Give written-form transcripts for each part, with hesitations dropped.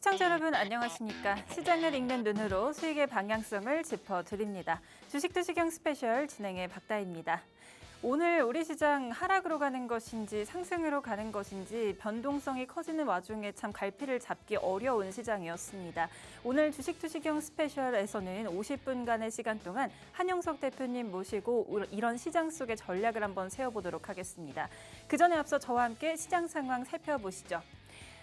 시청자 여러분 안녕하십니까? 시장을 읽는 눈으로 수익의 방향성을 짚어드립니다. 주식투시경 스페셜 진행의 박다희입니다. 오늘 우리 시장 하락으로 가는 것인지 상승으로 가는 것인지 변동성이 커지는 와중에 참 갈피를 잡기 어려운 시장이었습니다. 오늘 주식투시경 스페셜에서는 50분간의 시간 동안 한영석 대표님 모시고 이런 시장 속의 전략을 한번 세워보도록 하겠습니다. 그 전에 앞서 저와 함께 시장 상황 살펴보시죠.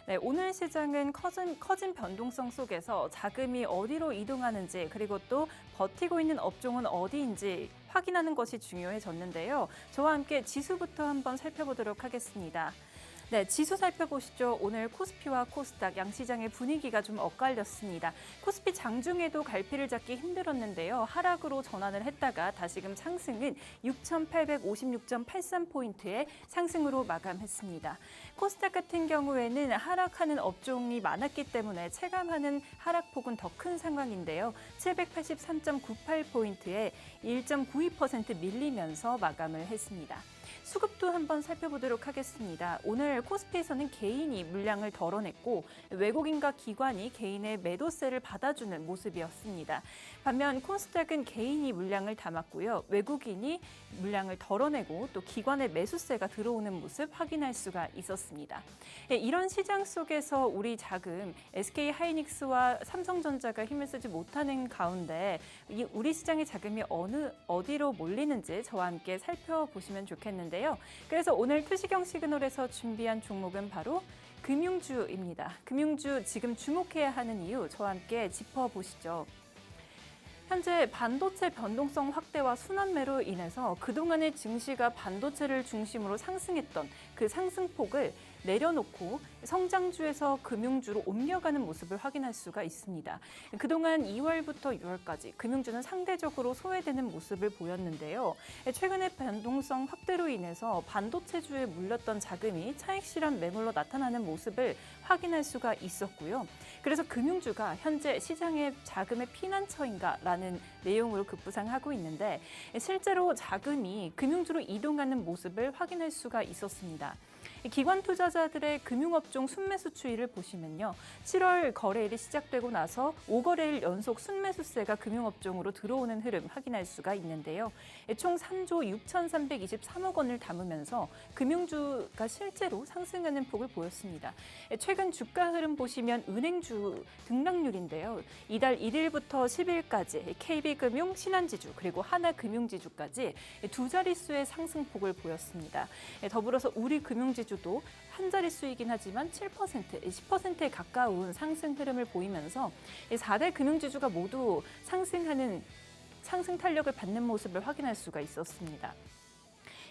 네, 오늘 시장은 커진 변동성 속에서 자금이 어디로 이동하는지 그리고 또 버티고 있는 업종은 어디인지 확인하는 것이 중요해졌는데요. 저와 함께 지수부터 한번 살펴보도록 하겠습니다. 네, 지수 살펴보시죠. 오늘 코스피와 코스닥 양시장의 분위기가 좀 엇갈렸습니다. 코스피 장중에도 갈피를 잡기 힘들었는데요. 하락으로 전환을 했다가 다시금 상승은 6,856.83포인트의 상승으로 마감했습니다. 코스닥 같은 경우에는 하락하는 업종이 많았기 때문에 체감하는 하락폭은 더 큰 상황인데요. 783.98포인트에 1.92% 밀리면서 마감을 했습니다. 수급도 한번 살펴보도록 하겠습니다. 오늘 코스피에서는 개인이 물량을 덜어냈고 외국인과 기관이 개인의 매도세를 받아주는 모습이었습니다. 반면 코스닥은 개인이 물량을 담았고요. 외국인이 물량을 덜어내고 또 기관의 매수세가 들어오는 모습 확인할 수가 있었습니다. 이런 시장 속에서 우리 자금 SK하이닉스와 삼성전자가 힘을 쓰지 못하는 가운데 우리 시장의 자금이 어디로 몰리는지 저와 함께 살펴보시면 좋겠는데요. 그래서 오늘 투시경 시그널에서 준비한 종목은 바로 금융주입니다. 금융주 지금 주목해야 하는 이유 저와 함께 짚어보시죠. 현재 반도체 변동성 확대와 순환매로 인해서 그동안의 증시가 반도체를 중심으로 상승했던 그 상승폭을 내려놓고 성장주에서 금융주로 옮겨가는 모습을 확인할 수가 있습니다. 그동안 2월부터 6월까지 금융주는 상대적으로 소외되는 모습을 보였는데요. 최근에 변동성 확대로 인해서 반도체주에 물렸던 자금이 차익 실현 매물로 나타나는 모습을 확인할 수가 있었고요. 그래서 금융주가 현재 시장의 자금의 피난처인가라는 내용으로 급부상하고 있는데 실제로 자금이 금융주로 이동하는 모습을 확인할 수가 있었습니다. 기관 투자자들의 금융업종 순매수 추이를 보시면요. 7월 거래일이 시작되고 나서 5거래일 연속 순매수세가 금융업종으로 들어오는 흐름 확인할 수가 있는데요. 총 3조 6,323억 원을 담으면서 금융주가 실제로 상승하는 폭을 보였습니다. 최근 주가 흐름 보시면 은행주 등락률인데요. 이달 1일부터 10일까지 KB금융, 신한지주 그리고 하나금융지주까지 두 자릿수의 상승폭을 보였습니다. 더불어서 우리 금융지주도 한 자릿수이긴 하지만 7%, 10%에 가까운 상승 흐름을 보이면서 4대 금융지주가 모두 상승 탄력을 받는 모습을 확인할 수가 있었습니다.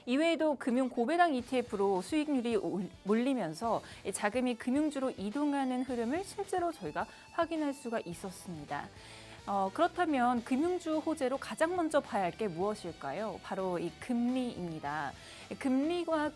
이외에도 금융 고배당 ETF로 수익률이 몰리면서 자금이 금융주로 이동하는 흐름을 실제로 저희가 확인할 수가 있었습니다. 그렇다면 금융주 호재로 가장 먼저 봐야 할 게 무엇일까요? 바로 이 금리입니다. 금리와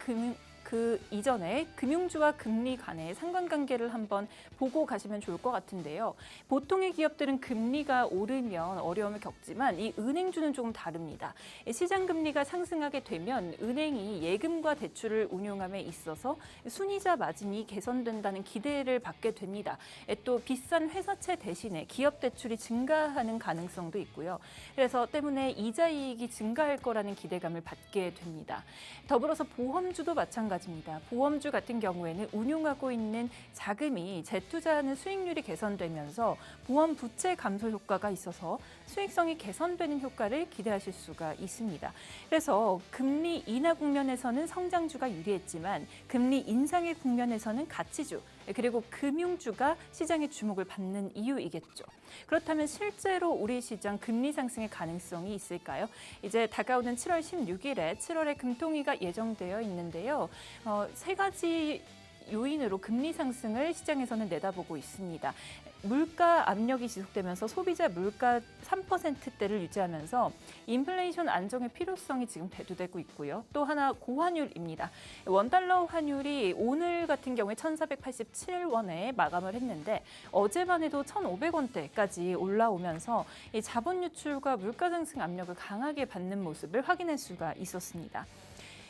그 이전에 금융주와 금리 간의 상관관계를 한번 보고 가시면 좋을 것 같은데요. 보통의 기업들은 금리가 오르면 어려움을 겪지만 이 은행주는 조금 다릅니다. 시장 금리가 상승하게 되면 은행이 예금과 대출을 운용함에 있어서 순이자 마진이 개선된다는 기대를 받게 됩니다. 또 비싼 회사채 대신에 기업 대출이 증가하는 가능성도 있고요. 그래서 때문에 이자 이익이 증가할 거라는 기대감을 받게 됩니다. 더불어서 보험주도 마찬가지입니다. 보험주 같은 경우에는 운용하고 있는 자금이 재투자하는 수익률이 개선되면서 보험 부채 감소 효과가 있어서 수익성이 개선되는 효과를 기대하실 수가 있습니다. 그래서 금리 인하 국면에서는 성장주가 유리했지만 금리 인상의 국면에서는 가치주 그리고 금융주가 시장의 주목을 받는 이유이겠죠. 그렇다면 실제로 우리 시장 금리 상승의 가능성이 있을까요? 이제 다가오는 7월 16일에 7월에 금통위가 예정되어 있는데요. 세 가지 요인으로 금리 상승을 시장에서는 내다보고 있습니다. 물가 압력이 지속되면서 소비자 물가 3%대를 유지하면서 인플레이션 안정의 필요성이 지금 대두되고 있고요. 또 하나 고환율입니다. 원달러 환율이 오늘 같은 경우에 1,487원에 마감을 했는데 어제만 해도 1,500원대까지 올라오면서 이 자본 유출과 물가 상승 압력을 강하게 받는 모습을 확인할 수가 있었습니다.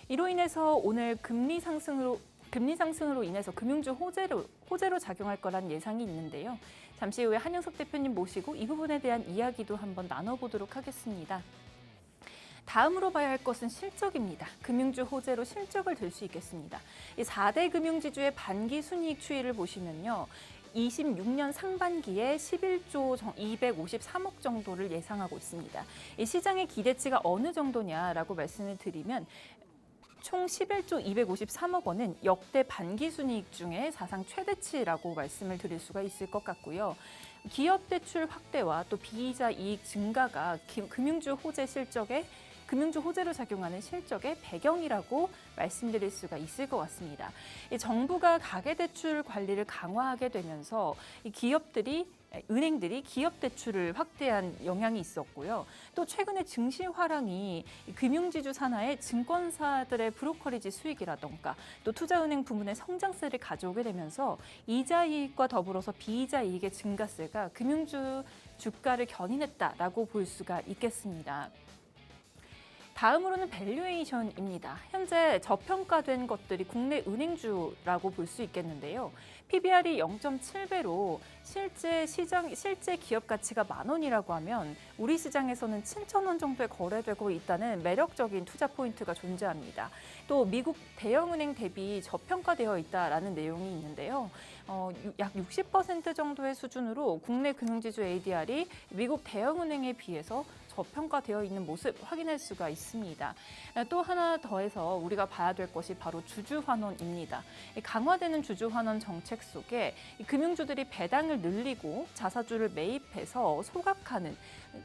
이로 인해서 오늘 금리 상승으로 금리 상승으로 인해서 금융주 호재로 작용할 거란 예상이 있는데요. 잠시 후에 한영석 대표님 모시고 이 부분에 대한 이야기도 한번 나눠보도록 하겠습니다. 다음으로 봐야 할 것은 실적입니다. 금융주 호재로 실적을 들 수 있겠습니다. 이 4대 금융지주의 반기 순이익 추이를 보시면요. 26년 상반기에 11조 253억 정도를 예상하고 있습니다. 이 시장의 기대치가 어느 정도냐라고 말씀을 드리면 총 11조 253억 원은 역대 반기 순이익 중에 사상 최대치라고 말씀을 드릴 수가 있을 것 같고요. 기업 대출 확대와 또 비이자 이익 증가가 금융주 호재로 작용하는 실적의 배경이라고 말씀드릴 수가 있을 것 같습니다. 정부가 가계대출 관리를 강화하게 되면서 은행들이 기업 대출을 확대한 영향이 있었고요. 또 최근에 증시 화랑이 금융지주 산하의 증권사들의 브로커리지 수익이라던가 또 투자은행 부문의 성장세를 가져오게 되면서 이자 이익과 더불어서 비이자 이익의 증가세가 금융주 주가를 견인했다라고 볼 수가 있겠습니다. 다음으로는 밸류에이션입니다. 현재 저평가된 것들이 국내 은행주라고 볼 수 있겠는데요. PBR이 0.7배로 실제 기업 가치가 10,000원이라고 하면 우리 시장에서는 7,000원 정도에 거래되고 있다는 매력적인 투자 포인트가 존재합니다. 또 미국 대형은행 대비 저평가되어 있다라는 내용이 있는데요. 약 60% 정도의 수준으로 국내 금융지주 ADR이 미국 대형은행에 비해서 저평가되어 있는 모습 확인할 수가 있습니다. 또 하나 더해서 우리가 봐야 될 것이 바로 주주환원입니다. 강화되는 주주환원 정책 속에 금융주들이 배당을 늘리고 자사주를 매입해서 소각하는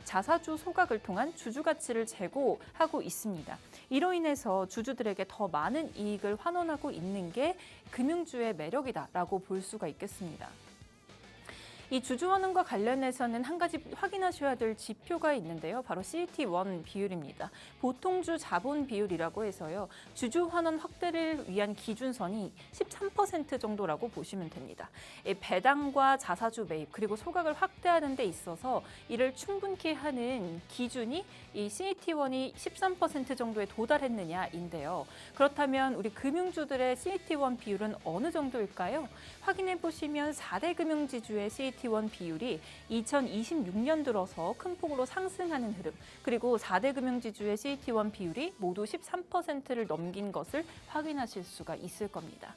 자사주 소각을 통한 주주 가치를 제고하고 있습니다. 이로 인해서 주주들에게 더 많은 이익을 환원하고 있는 게 금융주의 매력이다라고 볼 수가 있겠습니다. 이 주주환원과 관련해서는 한 가지 확인하셔야 될 지표가 있는데요. 바로 CET1 비율입니다. 보통주 자본 비율이라고 해서요. 주주환원 확대를 위한 기준선이 13% 정도라고 보시면 됩니다. 배당과 자사주 매입 그리고 소각을 확대하는 데 있어서 이를 충분히 하는 기준이 이 CET1이 13% 정도에 도달했느냐인데요. 그렇다면 우리 금융주들의 CET1 비율은 어느 정도일까요? 확인해 보시면 4대 금융지주의 CET1 비율이 2026년 들어서 큰 폭으로 상승하는 흐름, 그리고 4대 금융지주의 CET1 비율이 모두 13%를 넘긴 것을 확인하실 수가 있을 겁니다.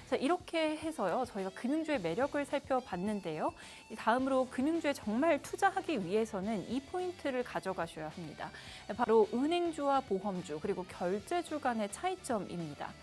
자, 이렇게 해서요, 저희가 금융주의 매력을 살펴봤는데요. 다음으로 금융주에 정말 투자하기 위해서는 이 포인트를 가져가셔야 합니다. 바로 은행주와 보험주, 그리고 결제주 간의 차이점입니다.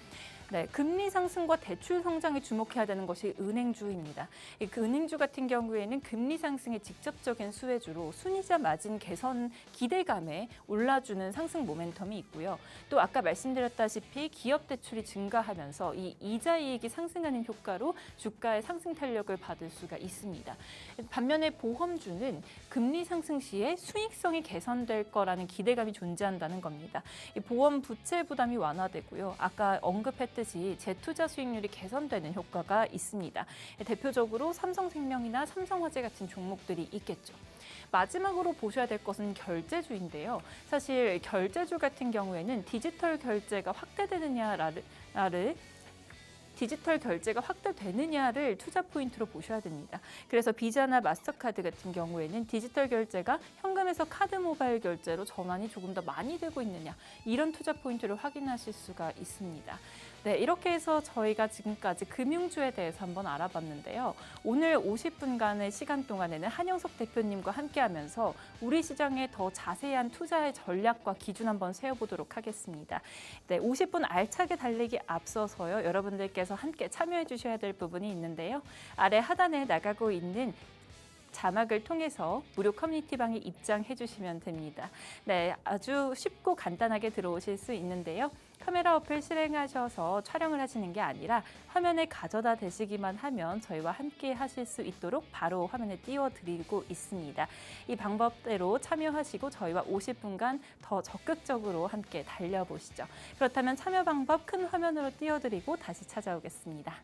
네, 금리 상승과 대출 성장에 주목해야 되는 것이 은행주입니다. 그 은행주 같은 경우에는 금리 상승의 직접적인 수혜주로 순이자 마진 개선 기대감에 올라주는 상승 모멘텀이 있고요. 또 아까 말씀드렸다시피 기업 대출이 증가하면서 이 이자 이익이 상승하는 효과로 주가의 상승 탄력을 받을 수가 있습니다. 반면에 보험주는 금리 상승 시에 수익성이 개선될 거라는 기대감이 존재한다는 겁니다. 이 보험 부채 부담이 완화되고요. 아까 언급했듯이 재투자 수익률이 개선되는 효과가 있습니다. 대표적으로 삼성생명이나 삼성화재 같은 종목들이 있겠죠. 마지막으로 보셔야 될 것은 결제주인데요. 사실 결제주 같은 경우에는 디지털 결제가 확대되느냐를 투자 포인트로 보셔야 됩니다. 그래서 비자나 마스터카드 같은 경우에는 디지털 결제가 현금에서 카드 모바일 결제로 전환이 조금 더 많이 되고 있느냐, 이런 투자 포인트를 확인하실 수가 있습니다. 네, 이렇게 해서 저희가 지금까지 금융주에 대해서 한번 알아봤는데요. 오늘 50분간의 시간 동안에는 한영석 대표님과 함께하면서 우리 시장의 더 자세한 투자의 전략과 기준 한번 세워보도록 하겠습니다. 네, 50분 알차게 달리기 앞서서요, 여러분들께서 함께 참여해 주셔야 될 부분이 있는데요. 아래 하단에 나가고 있는 자막을 통해서 무료 커뮤니티방에 입장해 주시면 됩니다. 네, 아주 쉽고 간단하게 들어오실 수 있는데요. 카메라 어플 실행하셔서 촬영을 하시는 게 아니라 화면에 가져다 대시기만 하면 저희와 함께 하실 수 있도록 바로 화면에 띄워드리고 있습니다. 이 방법대로 참여하시고 저희와 50분간 더 적극적으로 함께 달려보시죠. 그렇다면 참여 방법 큰 화면으로 띄워드리고 다시 찾아오겠습니다.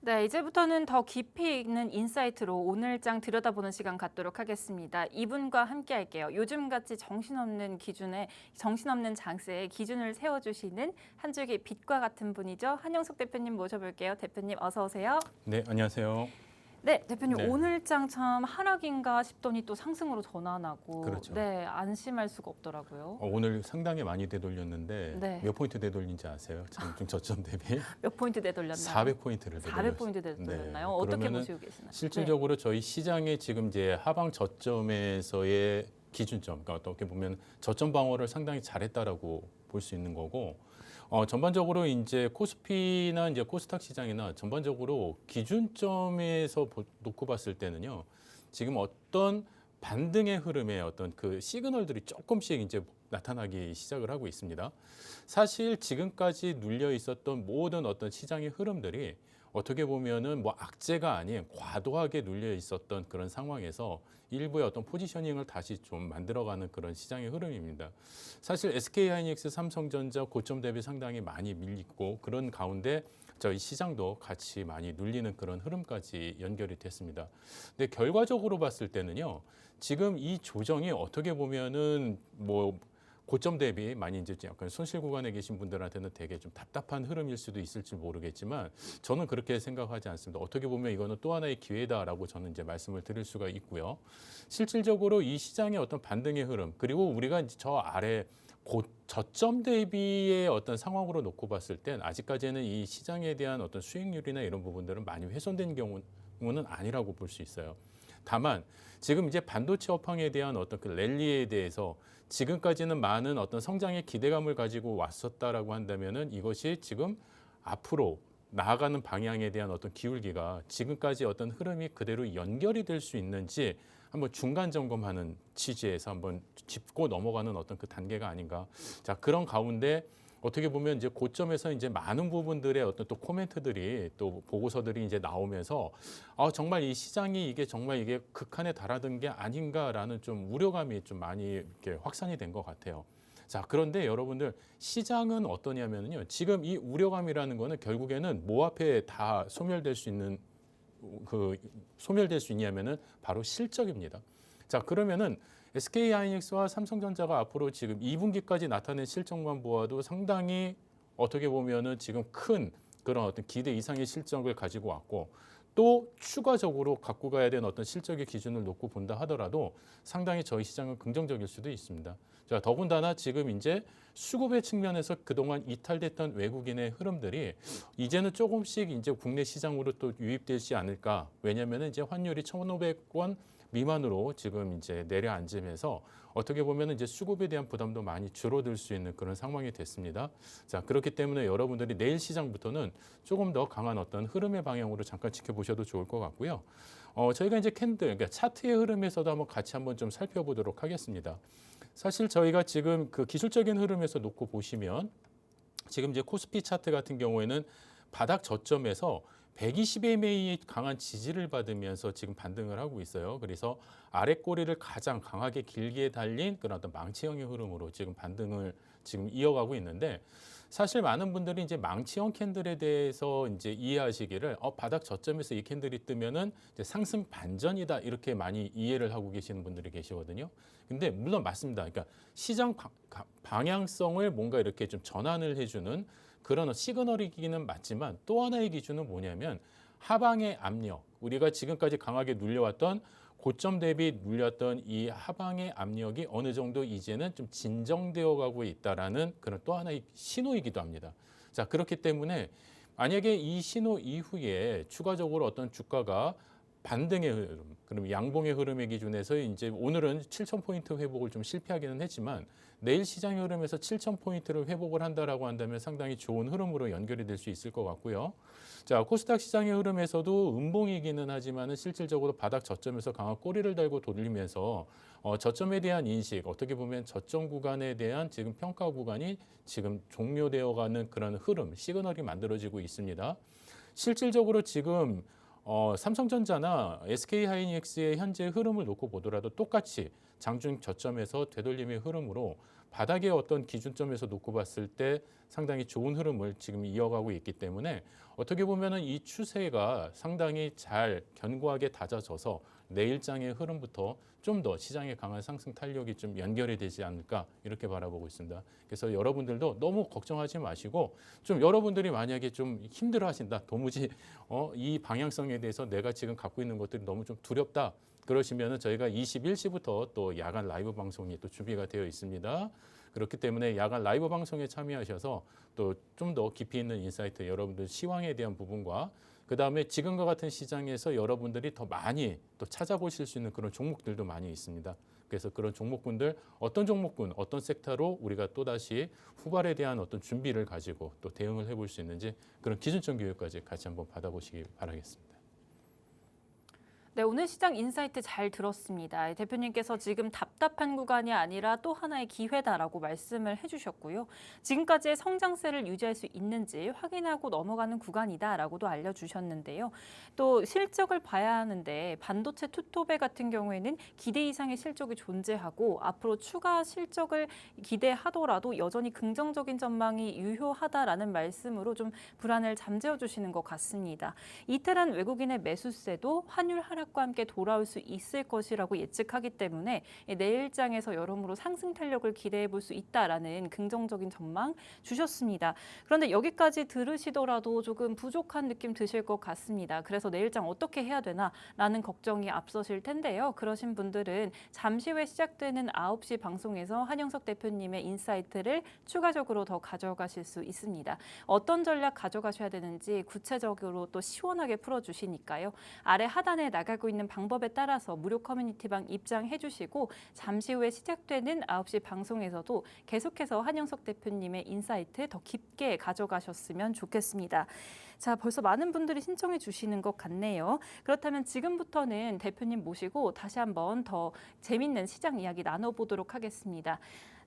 네, 이제부터는 더 깊이 있는 인사이트로 오늘장 들여다보는 시간 갖도록 하겠습니다. 이분과 함께 할게요. 요즘같이 정신없는 장세에 기준을 세워주시는 한 줄기 빛과 같은 분이죠. 한영숙 대표님 모셔볼게요. 대표님 어서 오세요. 네, 안녕하세요. 네, 대표님 네. 오늘장 참 하락인가 싶더니 또 상승으로 전환하고 그렇죠. 네, 안심할 수가 없더라고요. 오늘 상당히 많이 되돌렸는데 네. 몇 포인트 되돌린지 아세요? 좀 저점 대비 몇 포인트 되돌렸나요? 400포인트를 되돌렸어요. 400포인트 되돌렸나요? 네. 어떻게 그러면은 보시고 계시나요? 실질적으로 저희 시장의 지금 이제 하방 저점에서의 기준점, 그러니까 어떻게 보면 저점 방어를 상당히 잘했다라고 볼 수 있는 거고, 전반적으로 이제 코스피나 이제 코스닥 시장이나 전반적으로 기준점에서 놓고 봤을 때는요, 지금 어떤 반등의 흐름의 어떤 그 시그널들이 조금씩 이제 나타나기 시작을 하고 있습니다. 사실 지금까지 눌려 있었던 모든 어떤 시장의 흐름들이 어떻게 보면은 뭐 악재가 아닌 과도하게 눌려 있었던 그런 상황에서 일부의 어떤 포지셔닝을 다시 좀 만들어가는 그런 시장의 흐름입니다. 사실 SK하이닉스, 삼성전자 고점 대비 상당히 많이 밀리고 그런 가운데 저희 시장도 같이 많이 눌리는 그런 흐름까지 연결이 됐습니다. 근데 결과적으로 봤을 때는요, 지금 이 조정이 어떻게 보면은 뭐 고점 대비 많이 이제 약간 손실 구간에 계신 분들한테는 되게 좀 답답한 흐름일 수도 있을지 모르겠지만 저는 그렇게 생각하지 않습니다. 어떻게 보면 이거는 또 하나의 기회다라고 저는 이제 말씀을 드릴 수가 있고요. 실질적으로 이 시장의 어떤 반등의 흐름 그리고 우리가 이제 저 아래 저점 대비의 어떤 상황으로 놓고 봤을 땐 아직까지는 이 시장에 대한 어떤 수익률이나 이런 부분들은 많이 훼손된 경우는 아니라고 볼 수 있어요. 다만 지금 이제 반도체 업황에 대한 어떤 그 랠리에 대해서 지금까지는 많은 어떤 성장의 기대감을 가지고 왔었다라고 한다면은 이것이 지금 앞으로 나아가는 방향에 대한 어떤 기울기가 지금까지 어떤 흐름이 그대로 연결이 될 수 있는지 한번 중간 점검하는 취지에서 한번 짚고 넘어가는 어떤 그 단계가 아닌가. 자, 그런 가운데 어떻게 보면 이제 고점에서 이제 많은 부분들의 어떤 또 코멘트들이 또 보고서들이 이제 나오면서 정말 이 시장이 이게 정말 이게 극한에 달하던 게 아닌가라는 좀 우려감이 좀 많이 이렇게 확산이 된 것 같아요. 자, 그런데 여러분들 시장은 어떠냐면요. 지금 이 우려감이라는 거는 결국에는 뭐 앞에 다 소멸될 수 있냐면은 바로 실적입니다. 자, 그러면은 SK하이닉스와 삼성전자가 앞으로 지금 2분기까지 나타낸 실적만 보아도 상당히 어떻게 보면은 지금 큰 그런 어떤 기대 이상의 실적을 가지고 왔고 또 추가적으로 갖고 가야 되는 어떤 실적의 기준을 놓고 본다 하더라도 상당히 저희 시장은 긍정적일 수도 있습니다. 자, 더군다나 지금 이제 수급의 측면에서 그동안 이탈됐던 외국인의 흐름들이 이제는 조금씩 이제 국내 시장으로 또 유입되지 않을까. 왜냐하면 이제 환율이 1,500원 미만으로 지금 이제 내려앉으면서 어떻게 보면 이제 수급에 대한 부담도 많이 줄어들 수 있는 그런 상황이 됐습니다. 자, 그렇기 때문에 여러분들이 내일 시장부터는 조금 더 강한 어떤 흐름의 방향으로 잠깐 지켜보셔도 좋을 것 같고요. 저희가 이제 그러니까 차트의 흐름에서도 한번 같이 한번 좀 살펴보도록 하겠습니다. 사실 저희가 지금 그 기술적인 흐름에서 놓고 보시면 지금 이제 코스피 차트 같은 경우에는 바닥 저점에서 120MA의 강한 지지를 받으면서 지금 반등을 하고 있어요. 그래서 아래 꼬리를 가장 강하게 길게 달린 그런 어떤 망치형의 흐름으로 지금 반등을 지금 이어가고 있는데 사실 많은 분들이 이제 망치형 캔들에 대해서 이제 이해하시기를 바닥 저점에서 이 캔들이 뜨면은 이제 상승 반전이다 이렇게 많이 이해를 하고 계시는 분들이 계시거든요. 근데 물론 맞습니다. 그러니까 시장 방향성을 뭔가 이렇게 좀 전환을 해주는 그런 시그널이기는 맞지만 또 하나의 기준은 뭐냐면 하방의 압력, 우리가 지금까지 강하게 눌려왔던 고점 대비 눌렸던 이 하방의 압력이 어느 정도 이제는 좀 진정되어 가고 있다라는 그런 또 하나의 신호이기도 합니다. 자, 그렇기 때문에 만약에 이 신호 이후에 추가적으로 어떤 주가가 반등의 흐름, 그럼 양봉의 흐름의 기준에서 이제 오늘은 7,000포인트 회복을 좀 실패하기는 했지만 내일 시장의 흐름에서 7,000포인트를 회복을 한다라고 한다면 상당히 좋은 흐름으로 연결이 될 수 있을 것 같고요. 자, 코스닥 시장의 흐름에서도 음봉이기는 하지만은 실질적으로 바닥 저점에서 강한 꼬리를 달고 돌리면서 저점에 대한 인식, 어떻게 보면 저점 구간에 대한 지금 평가 구간이 지금 종료되어가는 그런 흐름, 시그널이 만들어지고 있습니다. 실질적으로 지금 삼성전자나 SK하이닉스의 현재 흐름을 놓고 보더라도 똑같이 장중 저점에서 되돌림의 흐름으로 바닥의 어떤 기준점에서 놓고 봤을 때 상당히 좋은 흐름을 지금 이어가고 있기 때문에 어떻게 보면은 이 추세가 상당히 잘 견고하게 다져져서 내일장의 흐름부터 좀 더 시장의 강한 상승 탄력이 좀 연결이 되지 않을까 이렇게 바라보고 있습니다. 그래서 여러분들도 너무 걱정하지 마시고 좀 여러분들이 만약에 좀 힘들어하신다, 도무지 이 방향성에 대해서 내가 지금 갖고 있는 것들이 너무 좀 두렵다. 그러시면은 저희가 21시부터 또 야간 라이브 방송이 또 준비가 되어 있습니다. 그렇기 때문에 야간 라이브 방송에 참여하셔서 또 좀 더 깊이 있는 인사이트, 여러분들 시황에 대한 부분과 그다음에 지금과 같은 시장에서 여러분들이 더 많이 또 찾아보실 수 있는 그런 종목들도 많이 있습니다. 그래서 그런 종목군들 어떤 종목군, 어떤 섹터로 우리가 또다시 후발에 대한 어떤 준비를 가지고 또 대응을 해볼 수 있는지 그런 기준점 교육까지 같이 한번 받아보시기 바라겠습니다. 네, 오늘 시장 인사이트 잘 들었습니다. 대표님께서 지금 답답한 구간이 아니라 또 하나의 기회다라고 말씀을 해주셨고요. 지금까지의 성장세를 유지할 수 있는지 확인하고 넘어가는 구간이다라고도 알려주셨는데요. 또 실적을 봐야 하는데 반도체 투톱에 같은 경우에는 기대 이상의 실적이 존재하고 앞으로 추가 실적을 기대하더라도 여전히 긍정적인 전망이 유효하다라는 말씀으로 좀 불안을 잠재워 주시는 것 같습니다. 이탈한 외국인의 매수세도 환율 하락과 함께 돌아올 수 있을 것이라고 예측하기 때문에 내일장에서 여러모로 상승 탄력을 기대해 볼 수 있다라는 긍정적인 전망 주셨습니다. 그런데 여기까지 들으시더라도 조금 부족한 느낌 드실 것 같습니다. 그래서 내일장 어떻게 해야 되나라는 걱정이 앞서실 텐데요. 그러신 분들은 잠시 후에 시작되는 9시 방송에서 한영석 대표님의 인사이트를 추가적으로 더 가져가실 수 있습니다. 어떤 전략 가져가셔야 되는지 구체적으로 또 시원하게 풀어주시니까요. 아래 하단에 나가고 있는 방법에 따라서 무료 커뮤니티방 입장해 주시고 잠시 후에 시작되는 9시 방송에서도 계속해서 한영석 대표님의 인사이트 더 깊게 가져가셨으면 좋겠습니다. 자, 벌써 많은 분들이 신청해 주시는 것 같네요. 그렇다면 지금부터는 대표님 모시고 다시 한번 더 재밌는 시장 이야기 나눠보도록 하겠습니다.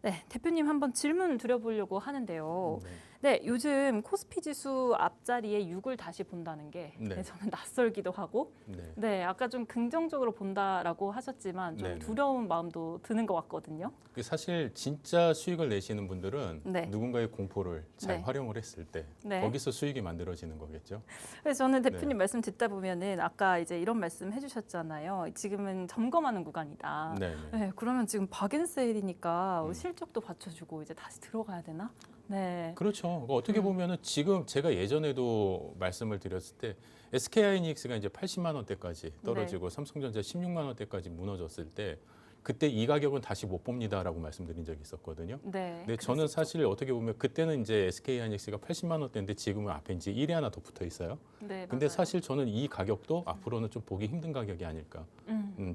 네, 대표님 한번 질문 드려보려고 하는데요. 네, 요즘 코스피 지수 앞자리에 6을 다시 본다는 게 네. 저는 낯설기도 하고 네, 아까 좀 긍정적으로 본다라고 하셨지만 좀 네네. 두려운 마음도 드는 것 같거든요. 사실 진짜 수익을 내시는 분들은 네. 누군가의 공포를 잘 네. 활용을 했을 때 네. 거기서 수익이 만들어지는 거겠죠. 그래서 저는 대표님 말씀 듣다 보면은 아까 이제 이런 말씀 해주셨잖아요. 지금은 점검하는 구간이다. 네. 네, 그러면 지금 박앤세일이니까 실적도 받쳐주고 이제 다시 들어가야 되나? 네. 그렇죠. 그러니까 어떻게 보면은 지금 제가 예전에도 말씀을 드렸을 때 SK하이닉스가 이제 80만 원대까지 떨어지고 삼성전자 16만 원대까지 무너졌을 때 그때 이 가격은 다시 못 봅니다라고 말씀드린 적이 있었거든요. 네. 근데 저는 사실 어떻게 보면 그때는 이제 SK하이닉스가 80만 원대인데 지금은 앞에 이제 1이 하나 더 붙어 있어요. 네, 근데 맞아요. 사실 저는 이 가격도 앞으로는 좀 보기 힘든 가격이 아닐까.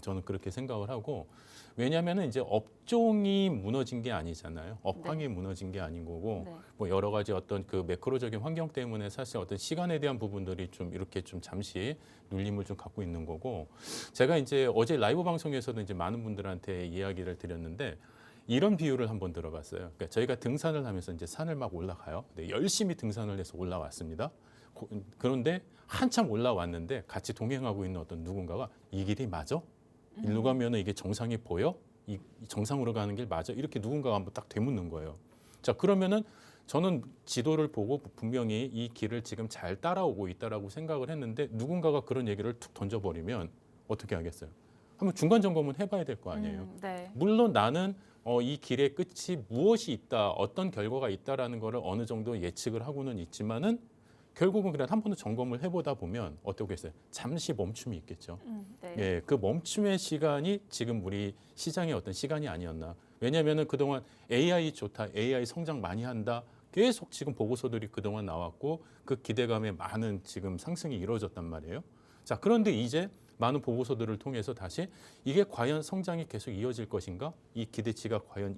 저는 그렇게 생각을 하고 왜냐하면 이제 업종이 무너진 게 아니잖아요. 업황이 무너진 게 아닌 거고 네. 뭐 여러 가지 어떤 그 매크로적인 환경 때문에 사실 어떤 시간에 대한 부분들이 좀 이렇게 좀 잠시 눌림을 좀 갖고 있는 거고 제가 이제 어제 라이브 방송에서도 이제 많은 분들한테 이야기를 드렸는데 이런 비유를 한번 들어봤어요. 그러니까 저희가 등산을 하면서 이제 산을 막 올라가요. 네, 열심히 등산을 해서 올라왔습니다. 그런데 한참 올라왔는데 같이 동행하고 있는 어떤 누군가가 이 길이 맞아? 일로 가면은 이게 정상이 보여? 이 정상으로 가는 길 맞아? 이렇게 누군가가 한번 딱 되묻는 거예요. 자, 그러면은 저는 지도를 보고 분명히 이 길을 지금 잘 따라오고 있다라고 생각을 했는데 누군가가 그런 얘기를 툭 던져버리면 어떻게 하겠어요? 한번 중간 점검은 해봐야 될 거 아니에요. 네. 물론 나는 이 길의 끝이 무엇이 있다, 어떤 결과가 있다라는 거를 어느 정도 예측을 하고는 있지만은 결국은 그냥 한 번 더 점검을 해보다 보면 어떻겠어요? 잠시 멈춤이 있겠죠. 네. 예, 그 멈춤의 시간이 지금 우리 시장의 어떤 시간이 아니었나. 왜냐하면은 그동안 AI 좋다, AI 성장 많이 한다. 계속 지금 보고서들이 그동안 나왔고 그 기대감에 많은 지금 상승이 이루어졌단 말이에요. 자, 그런데 이제 많은 보고서들을 통해서 다시 이게 과연 성장이 계속 이어질 것인가? 이 기대치가 과연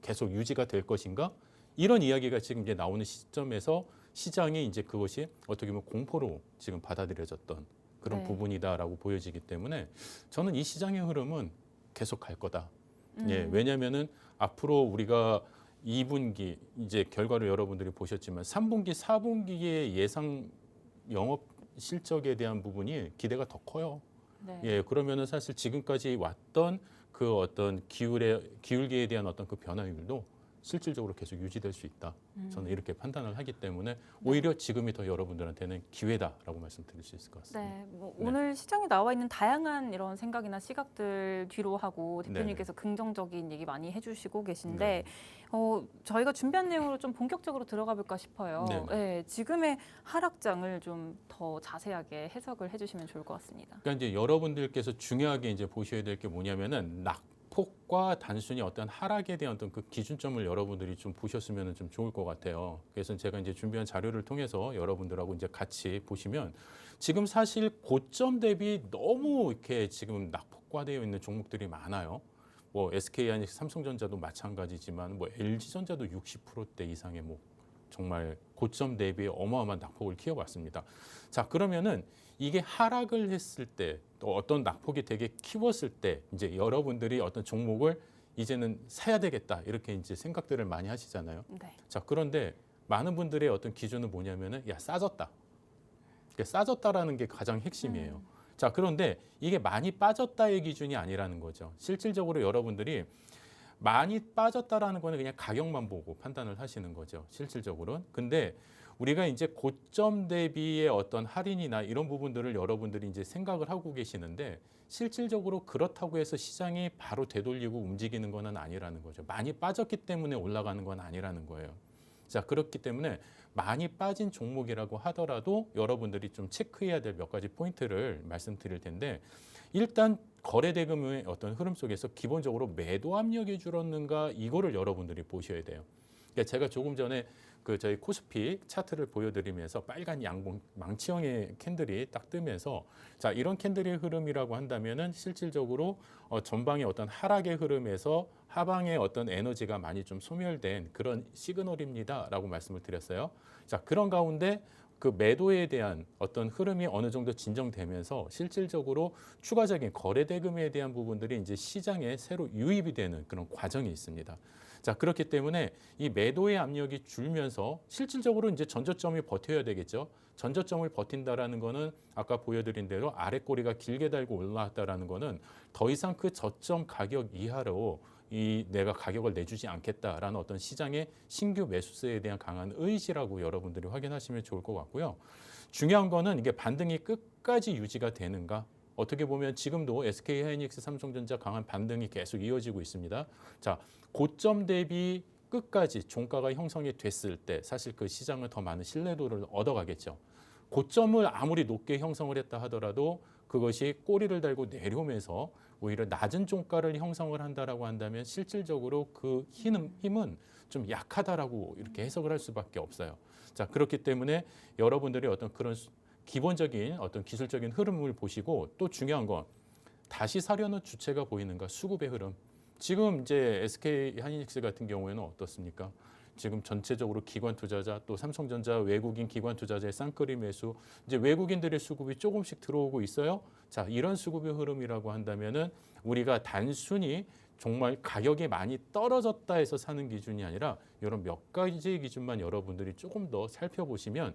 계속 유지가 될 것인가? 이런 이야기가 지금 이제 나오는 시점에서 시장이 이제 그것이 어떻게 보면 공포로 지금 받아들여졌던 그런 네. 부분이다라고 보여지기 때문에 저는 이 시장의 흐름은 계속 갈 거다. 예, 왜냐하면은 앞으로 우리가 2분기 이제 결과를 여러분들이 보셨지만 3분기, 4분기의 예상 영업 실적에 대한 부분이 기대가 더 커요. 네. 예, 그러면은 사실 지금까지 왔던 그 어떤 기울기에 대한 어떤 그 변화율도 실질적으로 계속 유지될 수 있다. 저는 이렇게 판단을 하기 때문에 오히려 지금이 더 여러분들한테는 기회다라고 말씀드릴 수 있을 것 같습니다. 네, 뭐 오늘 시장에 나와 있는 다양한 이런 생각이나 시각들 뒤로 하고 대표님께서 긍정적인 얘기 많이 해주시고 계신데 저희가 준비한 내용으로 좀 본격적으로 들어가 볼까 싶어요. 네, 지금의 하락장을 좀 더 자세하게 해석을 해주시면 좋을 것 같습니다. 그러니까 이제 여러분들께서 중요하게 이제 보셔야 될 게 뭐냐면은 낙폭과 단순히 어떤 하락에 대한 어떤 그 기준점을 여러분들이 좀 보셨으면 좀 좋을 것 같아요. 그래서 제가 이제 준비한 자료를 통해서 여러분들하고 이제 같이 보시면 지금 사실 고점 대비 너무 이렇게 지금 낙폭과되어 있는 종목들이 많아요. 뭐 SK하이닉스, 삼성전자도 마찬가지지만 뭐 LG전자도 60%대 이상의 뭐 정말 고점 대비 어마어마한 낙폭을 키워왔습니다. 자, 그러면은 이게 하락을 했을 때 또 어떤 낙폭이 되게 키웠을 때 이제 여러분들이 어떤 종목을 이제는 사야 되겠다 이렇게 이제 생각들을 많이 하시잖아요. 네. 자, 그런데 많은 분들의 어떤 기준은 뭐냐면은 야, 싸졌다. 싸졌다라는 게 가장 핵심이에요. 자, 그런데 이게 많이 빠졌다의 기준이 아니라는 거죠. 실질적으로 여러분들이 많이 빠졌다라는 거는 그냥 가격만 보고 판단을 하시는 거죠. 실질적으로는. 근데 우리가 이제 고점 대비의 어떤 할인이나 이런 부분들을 여러분들이 이제 생각을 하고 계시는데 실질적으로 그렇다고 해서 시장이 바로 되돌리고 움직이는 건 아니라는 거죠. 많이 빠졌기 때문에 올라가는 건 아니라는 거예요. 자, 그렇기 때문에 많이 빠진 종목이라고 하더라도 여러분들이 좀 체크해야 될 몇 가지 포인트를 말씀드릴 텐데 일단 거래 대금의 어떤 흐름 속에서 기본적으로 매도 압력이 줄었는가 이거를 여러분들이 보셔야 돼요. 그러니까 제가 조금 전에 그 저희 코스피 차트를 보여드리면서 빨간 양봉 망치형의 캔들이 딱 뜨면서 자, 이런 캔들의 흐름이라고 한다면은 실질적으로 전방의 어떤 하락의 흐름에서 하방의 어떤 에너지가 많이 좀 소멸된 그런 시그널입니다라고 말씀을 드렸어요. 자, 그런 가운데 그 매도에 대한 어떤 흐름이 어느 정도 진정되면서 실질적으로 추가적인 거래 대금에 대한 부분들이 이제 시장에 새로 유입이 되는 그런 과정이 있습니다. 자, 그렇기 때문에 이 매도의 압력이 줄면서 실질적으로 이제 전저점이 버텨야 되겠죠. 전저점을 버틴다라는 거는 아까 보여드린 대로 아래 꼬리가 길게 달고 올라왔다라는 거는 더 이상 그 저점 가격 이하로 내가 가격을 내주지 않겠다라는 어떤 시장의 신규 매수세에 대한 강한 의지라고 여러분들이 확인하시면 좋을 것 같고요. 중요한 거는 이게 반등이 끝까지 유지가 되는가? 어떻게 보면 지금도 SK하이닉스, 삼성전자 강한 반등이 계속 이어지고 있습니다. 자, 고점 대비 끝까지 종가가 형성이 됐을 때 사실 그 시장은 더 많은 신뢰도를 얻어가겠죠. 고점을 아무리 높게 형성을 했다 하더라도 그것이 꼬리를 달고 내려오면서 오히려 낮은 종가를 형성을 한다라고 한다면 실질적으로 그 힘은 좀 약하다라고 이렇게 해석을 할 수밖에 없어요. 자, 그렇기 때문에 여러분들이 어떤 그런 기본적인 어떤 기술적인 흐름을 보시고 또 중요한 건 다시 사려는 주체가 보이는가 수급의 흐름. 지금 이제 SK하이닉스 같은 경우에는 어떻습니까? 지금 전체적으로 기관 투자자 또 삼성전자 외국인 기관 투자자의 쌍끌이 매수 이제 외국인들의 수급이 조금씩 들어오고 있어요. 자, 이런 수급의 흐름이라고 한다면은 우리가 단순히 정말 가격이 많이 떨어졌다 해서 사는 기준이 아니라 이런 몇 가지의 기준만 여러분들이 조금 더 살펴보시면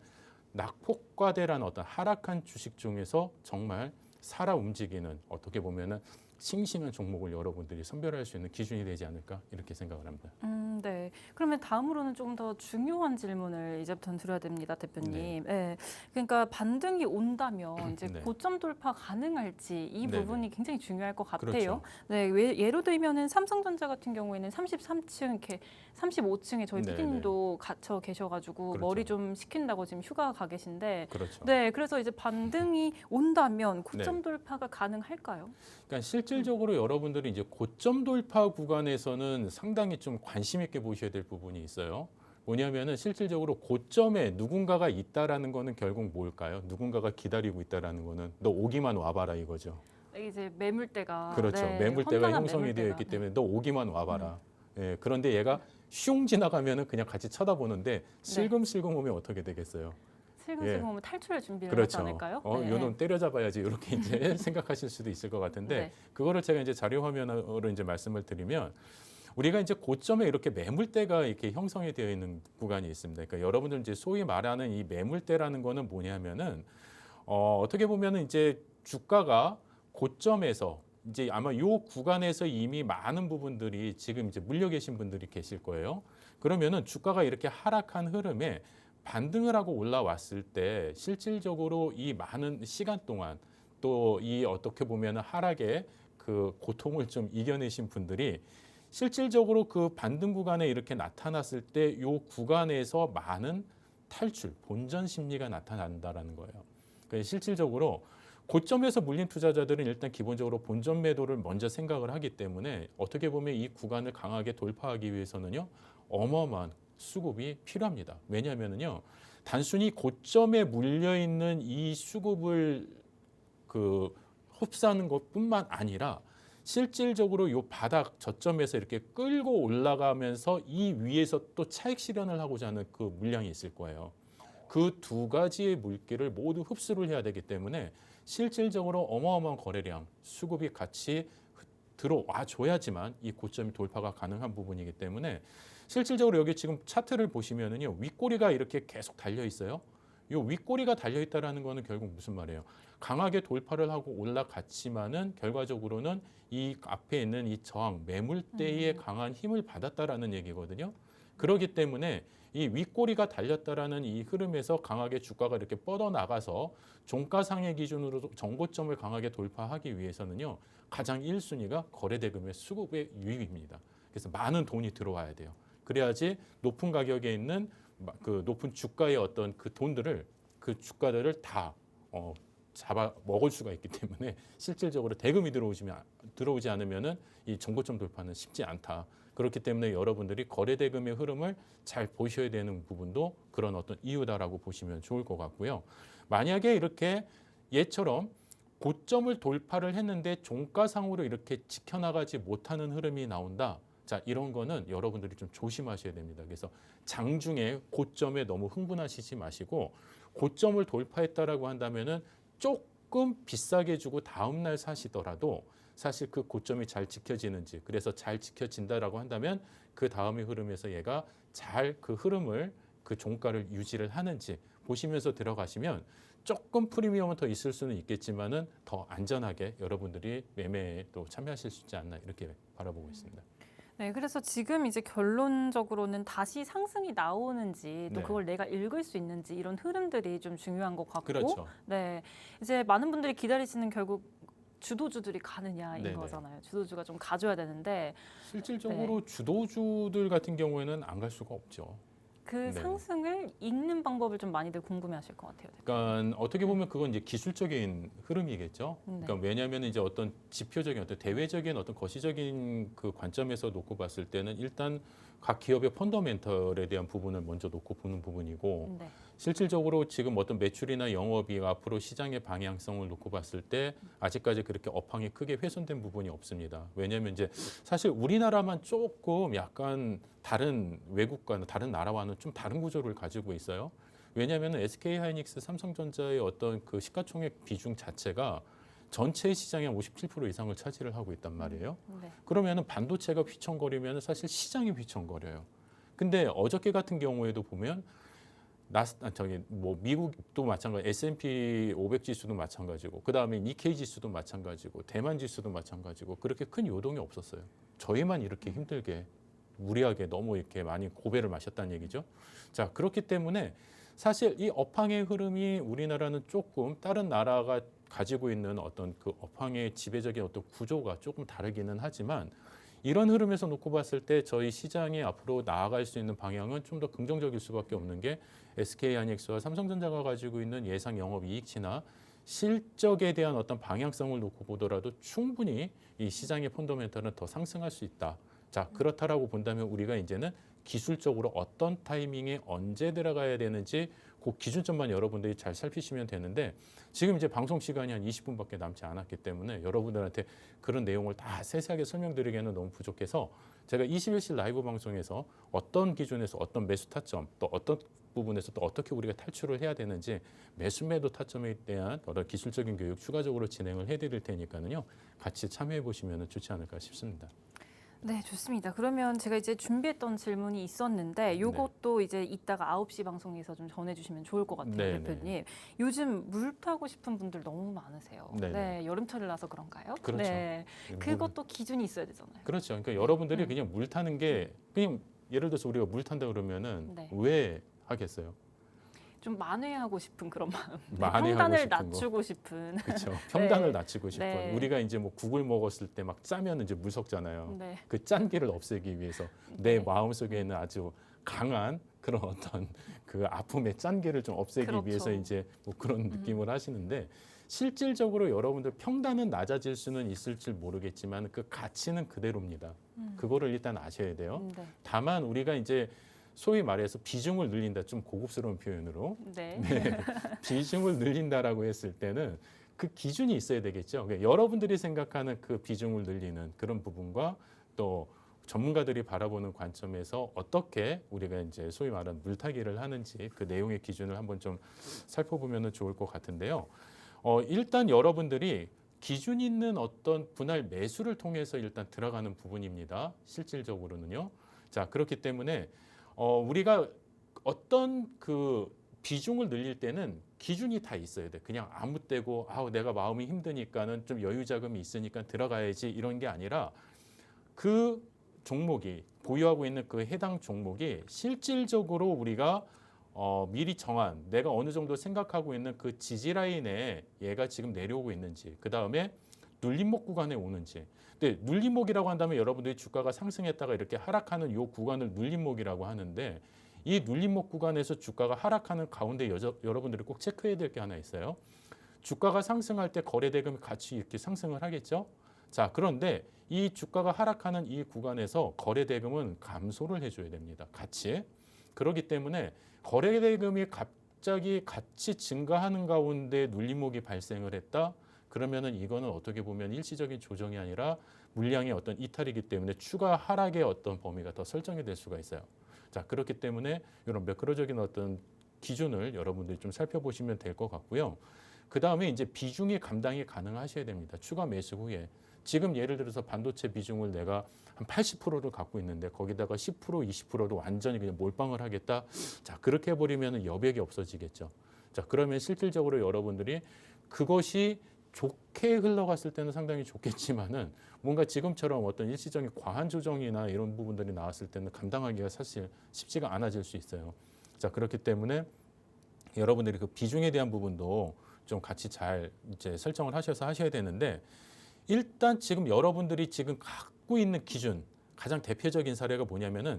낙폭과대라는 어떤 하락한 주식 중에서 정말 살아 움직이는 어떻게 보면은 싱싱한 종목을 여러분들이 선별할 수 있는 기준이 되지 않을까 이렇게 생각을 합니다. 네. 그러면 다음으로는 좀 더 중요한 질문을 이제부터는 드려야 됩니다, 대표님. 네. 그러니까 반등이 온다면 이제 네. 고점 돌파 가능할지 이 네네. 부분이 굉장히 중요할 것 같아요. 그렇죠. 네. 예로 들면은 삼성전자 같은 경우에는 33층 이렇게 35층에 저희 네네. PD님도 갇혀 계셔가지고 그렇죠. 머리 좀 식힌다고 지금 휴가 가 계신데. 그렇죠. 네. 그래서 이제 반등이 온다면 고점 네. 돌파가 가능할까요? 그러니까 실질적으로 여러분들이 이제 고점 돌파 구간에서는 상당히 좀 관심 있게 보셔야 될 부분이 있어요. 뭐냐면은 실질적으로 고점에 누군가가 있다라는 거는 결국 뭘까요? 누군가가 기다리고 있다라는 거는 너 오기만 와봐라 이거죠. 이제 매물대가 그렇죠. 네, 매물대가 험난한 형성이 되어 매물대가. 있기 때문에 너 오기만 와봐라. 예, 그런데 얘가 슝 지나가면은 그냥 같이 쳐다보는데 슬금슬금 오면 어떻게 되겠어요? 슬금슬금 오면 탈출할 준비를 하지 그렇죠. 않을까요? 요놈 때려잡아야지 이렇게 이제 생각하실 수도 있을 것 같은데 네. 그거를 제가 이제 자료 화면으로 이제 말씀을 드리면 우리가 이제 고점에 이렇게 매물대가 이렇게 형성이 되어 있는 구간이 있습니다. 그러니까 여러분들 이제 소위 말하는 이 매물대라는 거는 뭐냐면은 어떻게 보면은 이제 주가가 고점에서 이제 아마 요 구간에서 이미 많은 부분들이 지금 이제 물려 계신 분들이 계실 거예요. 그러면은 주가가 이렇게 하락한 흐름에 반등을 하고 올라왔을 때 실질적으로 이 많은 시간 동안 또 이 어떻게 보면은 하락의 그 고통을 좀 이겨내신 분들이 실질적으로 그 반등 구간에 이렇게 나타났을 때 요 구간에서 많은 탈출, 본전 심리가 나타난다라는 거예요. 그러니까 실질적으로 고점에서 물린 투자자들은 일단 기본적으로 본전 매도를 먼저 생각을 하기 때문에 어떻게 보면 이 구간을 강하게 돌파하기 위해서는요, 어마어마한 수급이 필요합니다. 왜냐하면요, 단순히 고점에 물려 있는 이 수급을 그 흡수하는 것뿐만 아니라 실질적으로 요 바닥 저점에서 이렇게 끌고 올라가면서 이 위에서 또 차익 실현을 하고자 하는 그 물량이 있을 거예요. 그 두 가지의 물기를 모두 흡수를 해야 되기 때문에 실질적으로 어마어마한 거래량, 수급이 같이 들어와 줘야지만 이 고점이 돌파가 가능한 부분이기 때문에 실질적으로 여기 지금 차트를 보시면은요, 윗꼬리가 이렇게 계속 달려 있어요. 이 윗꼬리가 달려 있다라는 거는 결국 무슨 말이에요? 강하게 돌파를 하고 올라갔지만은 결과적으로는 이 앞에 있는 이 저항 매물대의 강한 힘을 받았다라는 얘기거든요. 그렇기 때문에 이 윗꼬리가 달렸다라는 이 흐름에서 강하게 주가가 이렇게 뻗어나가서 종가 상해 기준으로 정고점을 강하게 돌파하기 위해서는요, 가장 1순위가 거래대금의 수급의 유입입니다. 그래서 많은 돈이 들어와야 돼요. 그래야지 높은 가격에 있는 그 높은 주가의 어떤 그 돈들을, 그 주가들을 다 잡아 먹을 수가 있기 때문에 실질적으로 대금이 들어오지 않으면은 이 정고점 돌파는 쉽지 않다. 그렇기 때문에 여러분들이 거래대금의 흐름을 잘 보셔야 되는 부분도 그런 어떤 이유다라고 보시면 좋을 것 같고요. 만약에 이렇게 얘처럼 고점을 돌파를 했는데 종가상으로 이렇게 지켜나가지 못하는 흐름이 나온다. 자, 이런 거는 여러분들이 좀 조심하셔야 됩니다. 그래서 장중에 고점에 너무 흥분하시지 마시고 고점을 돌파했다라고 한다면은 조금 비싸게 주고 다음 날 사시더라도 사실 그 고점이 잘 지켜지는지, 그래서 잘 지켜진다라고 한다면 그 다음의 흐름에서 얘가 잘 그 흐름을, 그 종가를 유지를 하는지 보시면서 들어가시면 조금 프리미엄은 더 있을 수는 있겠지만은 더 안전하게 여러분들이 매매에 또 참여하실 수 있지 않나 이렇게 바라보고 있습니다. 네, 그래서 지금 이제 결론적으로는 다시 상승이 나오는지 또 네. 그걸 내가 읽을 수 있는지 이런 흐름들이 좀 중요한 것 같고, 그렇죠. 네, 이제 많은 분들이 기다리시는 결국 주도주들이 가느냐인 네네. 거잖아요. 주도주가 좀 가줘야 되는데 실질적으로 주도주들 같은 경우에는 안 갈 수가 없죠. 그 네. 상승을 읽는 방법을 좀 많이들 궁금해하실 것 같아요. 그러니까 어떻게 보면 그건 이제 기술적인 흐름이겠죠. 네. 그러니까 왜냐하면 이제 어떤 지표적인 어떤 대외적인 어떤 거시적인 그 관점에서 놓고 봤을 때는 일단 각 기업의 펀더멘털에 대한 부분을 먼저 놓고 보는 부분이고, 네. 실질적으로 지금 어떤 매출이나 영업이 앞으로 시장의 방향성을 놓고 봤을 때 아직까지 그렇게 업황이 크게 훼손된 부분이 없습니다. 왜냐하면 이제 사실 우리나라만 조금 약간 다른 외국과는 다른 나라와는 좀 다른 구조를 가지고 있어요. 왜냐하면 SK하이닉스, 삼성전자의 어떤 그 시가총액 비중 자체가 전체 시장의 57% 이상을 차지를 하고 있단 말이에요. 네. 그러면은 반도체가 휘청거리면 사실 시장이 휘청거려요. 근데 어저께 같은 경우에도 보면 미국도 마찬가지, S&P 500 지수도 마찬가지고, 그 다음에 니케이 지수도 마찬가지고, 대만 지수도 마찬가지고, 그렇게 큰 요동이 없었어요. 저희만 이렇게 힘들게 무리하게 너무 이렇게 많이 고배를 마셨다는 얘기죠. 자, 그렇기 때문에 사실 이 업황의 흐름이 우리나라는 조금 다른 나라가 가지고 있는 어떤 그 업황의 지배적인 어떤 구조가 조금 다르기는 하지만, 이런 흐름에서 놓고 봤을 때 저희 시장이 앞으로 나아갈 수 있는 방향은 좀 더 긍정적일 수밖에 없는 게 SK하이닉스와 삼성전자가 가지고 있는 예상 영업 이익치나 실적에 대한 어떤 방향성을 놓고 보더라도 충분히 이 시장의 펀더멘털은 더 상승할 수 있다. 자, 그렇다라고 본다면 우리가 이제는 기술적으로 어떤 타이밍에 언제 들어가야 되는지 그 기준점만 여러분들이 잘 살피시면 되는데, 지금 이제 방송 시간이 한 20분밖에 남지 않았기 때문에 여러분들한테 그런 내용을 다 세세하게 설명드리기에는 너무 부족해서 제가 21시 라이브 방송에서 어떤 기준에서 어떤 매수 타점, 또 어떤 부분에서 또 어떻게 우리가 탈출을 해야 되는지 매수 매도 타점에 대한 어떤 기술적인 교육 추가적으로 진행을 해드릴 테니까는요, 같이 참여해 보시면 좋지 않을까 싶습니다. 네, 좋습니다. 그러면 제가 이제 준비했던 질문이 있었는데 요것도 이제 이따가 9시 방송에서 좀 전해주시면 좋을 것 같아요, 네, 대표님. 요즘 물 타고 싶은 분들 너무 많으세요. 네, 네, 여름철이라서 그런가요? 그렇죠. 네, 그것도 기준이 있어야 되잖아요. 그렇죠. 그러니까 여러분들이 음. 그냥 물 타는 게 그냥 예를 들어서 우리가 물 탄다 그러면은 네. 왜 하겠어요? 좀 만회하고 싶은 그런 마음. 네, 만회하고 평단을 싶은 거. 낮추고 싶은. 그렇죠. 평단을 낮추고 싶은. 네. 우리가 이제 뭐 국을 먹었을 때 막 짜면 이제 무섭잖아요. 네. 그 짠기를 없애기 위해서 내 네. 마음 속에 있는 아주 강한 그런 어떤 그 아픔의 짠기를 좀 없애기 그렇죠. 위해서 이제 뭐 그런 느낌을 하시는데 실질적으로 여러분들 평단은 낮아질 수는 있을지 모르겠지만 그 가치는 그대로입니다. 그거를 일단 아셔야 돼요. 네. 다만 우리가 이제 소위 말해서 비중을 늘린다, 좀 고급스러운 표현으로 네. 비중을 늘린다라고 했을 때는 그 기준이 있어야 되겠죠. 그러니까 여러분들이 생각하는 그 비중을 늘리는 그런 부분과 또 전문가들이 바라보는 관점에서 어떻게 우리가 이제 소위 말하는 물타기를 하는지 그 내용의 기준을 한번 좀 살펴보면 좋을 것 같은데요. 일단 여러분들이 기준 있는 어떤 분할 매수를 통해서 일단 들어가는 부분입니다. 실질적으로는요. 자, 그렇기 때문에 우리가 어떤 그 비중을 늘릴 때는 기준이 다 있어야 돼. 그냥 아무 때고 내가 마음이 힘드니까는 좀 여유 자금이 있으니까 들어가야지 이런 게 아니라 그 종목이 보유하고 있는 그 해당 종목이 실질적으로 우리가 미리 정한 내가 어느 정도 생각하고 있는 그 지지 라인에 얘가 지금 내려오고 있는지, 그 다음에 눌림목 구간에 오는지. 근데 눌림목이라고 한다면 여러분들이 주가가 상승했다가 이렇게 하락하는 이 구간을 눌림목이라고 하는데 이 눌림목 구간에서 주가가 하락하는 가운데 여러분들이 꼭 체크해야 될 게 하나 있어요. 주가가 상승할 때 거래대금이 같이 이렇게 상승을 하겠죠. 자, 그런데 이 주가가 하락하는 이 구간에서 거래대금은 감소를 해줘야 됩니다. 같이. 그렇기 때문에 거래대금이 갑자기 같이 증가하는 가운데 눌림목이 발생을 했다. 그러면은 이거는 어떻게 보면 일시적인 조정이 아니라 물량의 어떤 이탈이기 때문에 추가 하락의 어떤 범위가 더 설정이 될 수가 있어요. 자, 그렇기 때문에 이런 매크로적인 어떤 기준을 여러분들이 좀 살펴보시면 될 것 같고요. 그 다음에 이제 비중이 감당이 가능하셔야 됩니다. 추가 매수 후에. 지금 예를 들어서 반도체 비중을 내가 한 80%를 갖고 있는데 거기다가 10%, 20%도 완전히 그냥 몰빵을 하겠다. 자, 그렇게 해버리면 여백이 없어지겠죠. 자, 그러면 실질적으로 여러분들이 그것이 좋게 흘러갔을 때는 상당히 좋겠지만은 뭔가 지금처럼 어떤 일시적인 과한 조정이나 이런 부분들이 나왔을 때는 감당하기가 사실 쉽지가 않아질 수 있어요. 자, 그렇기 때문에 여러분들이 그 비중에 대한 부분도 좀 같이 잘 이제 설정을 하셔서 하셔야 되는데 일단 지금 여러분들이 지금 갖고 있는 기준 가장 대표적인 사례가 뭐냐면은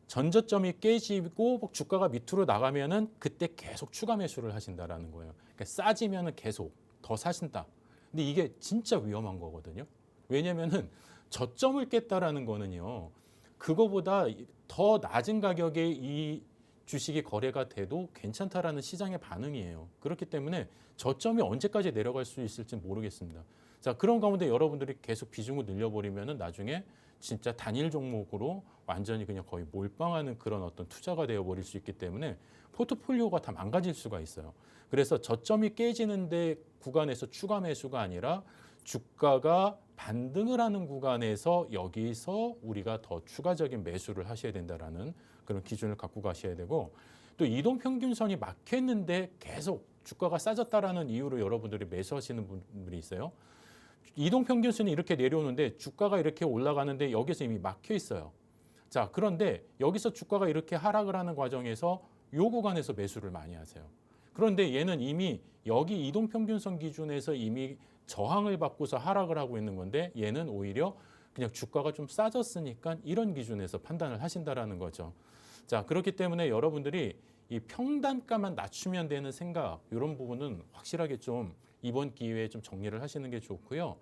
전저점이 깨지고 주가가 밑으로 나가면은 그때 계속 추가 매수를 하신다라는 거예요. 그러니까 싸지면은 계속 더 사신다. 근데 이게 진짜 위험한 거거든요. 왜냐면은 저점을 깼다라는 거는요. 그거보다 더 낮은 가격에 이 주식이 거래가 돼도 괜찮다라는 시장의 반응이에요. 그렇기 때문에 저점이 언제까지 내려갈 수 있을지 모르겠습니다. 자, 그런 가운데 여러분들이 계속 비중을 늘려버리면은 나중에 진짜 단일 종목으로 완전히 그냥 거의 몰빵하는 그런 어떤 투자가 되어버릴 수 있기 때문에 포트폴리오가 다 망가질 수가 있어요. 그래서 저점이 깨지는데 구간에서 추가 매수가 아니라 주가가 반등을 하는 구간에서 여기서 우리가 더 추가적인 매수를 하셔야 된다라는 그런 기준을 갖고 가셔야 되고 또 이동평균선이 막혔는데 계속 주가가 싸졌다라는 이유로 여러분들이 매수하시는 분들이 있어요. 이동평균선이 이렇게 내려오는데 주가가 이렇게 올라가는데 여기서 이미 막혀 있어요. 자, 그런데 여기서 주가가 이렇게 하락을 하는 과정에서 요 구간에서 매수를 많이 하세요. 그런데 얘는 이미 여기 이동평균선 기준에서 이미 저항을 받고서 하락을 하고 있는 건데 얘는 오히려 그냥 주가가 좀 싸졌으니까 이런 기준에서 판단을 하신다라는 거죠. 자, 그렇기 때문에 여러분들이 이 평단가만 낮추면 되는 생각 이런 부분은 확실하게 좀 이번 기회에 좀 정리를 하시는 게 좋고요.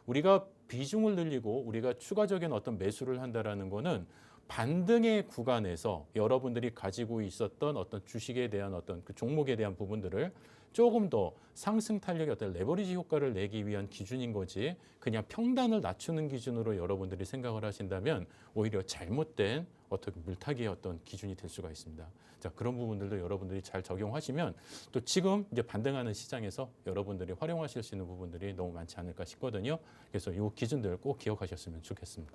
우리가 비중을 늘리고 우리가 추가적인 어떤 매수를 한다라는 거는 반등의 구간에서 여러분들이 가지고 있었던 어떤 주식에 대한 어떤 그 종목에 대한 부분들을 조금 더 상승 탄력의 어떤 레버리지 효과를 내기 위한 기준인 거지 그냥 평단을 낮추는 기준으로 여러분들이 생각을 하신다면 오히려 잘못된 어떤 물타기의 어떤 기준이 될 수가 있습니다. 자, 그런 부분들도 여러분들이 잘 적용하시면 또 지금 이제 반등하는 시장에서 여러분들이 활용하실 수 있는 부분들이 너무 많지 않을까 싶거든요. 그래서 이 기준들 꼭 기억하셨으면 좋겠습니다.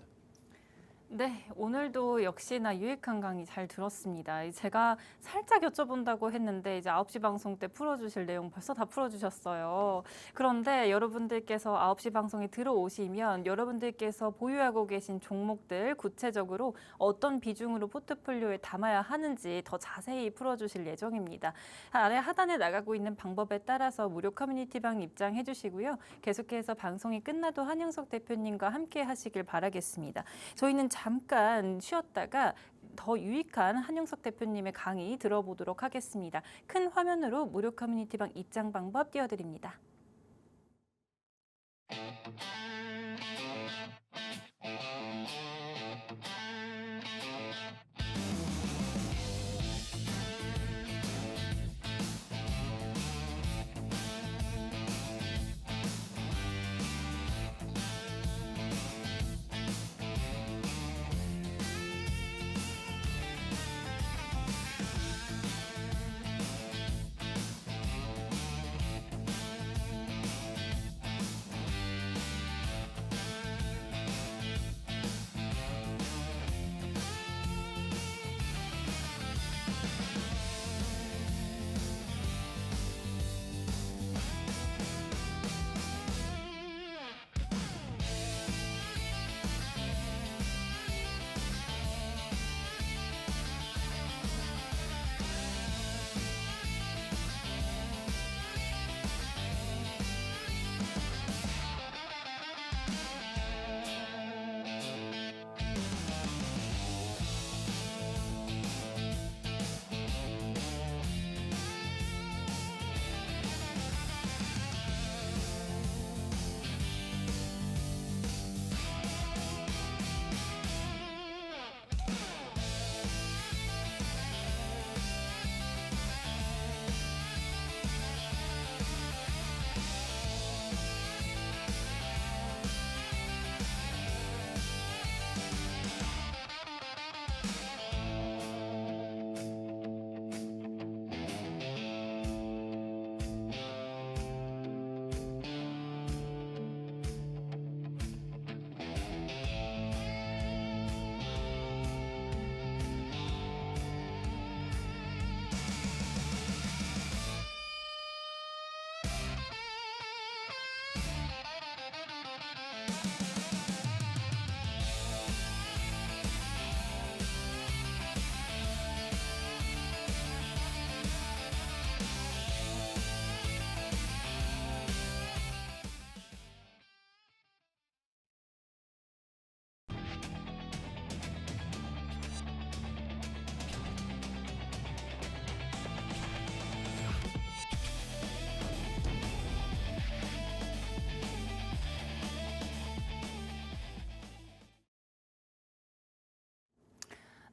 네, 오늘도 역시나 유익한 강의 잘 들었습니다. 제가 살짝 여쭤본다고 했는데 이제 9시 방송 때 풀어주실 내용 벌써 다 풀어주셨어요. 그런데 여러분들께서 9시 방송에 들어오시면 여러분들께서 보유하고 계신 종목들 구체적으로 어떤 비중으로 포트폴리오에 담아야 하는지 더 자세히 풀어주실 예정입니다. 아래 하단에 나가고 있는 방법에 따라서 무료 커뮤니티방 입장해 주시고요. 계속해서 방송이 끝나도 한영석 대표님과 함께 하시길 바라겠습니다. 저희는 잠깐 쉬었다가 더 유익한 한영석 대표님의 강의 들어보도록 하겠습니다. 큰 화면으로 무료 커뮤니티방 입장 방법 띄워드립니다.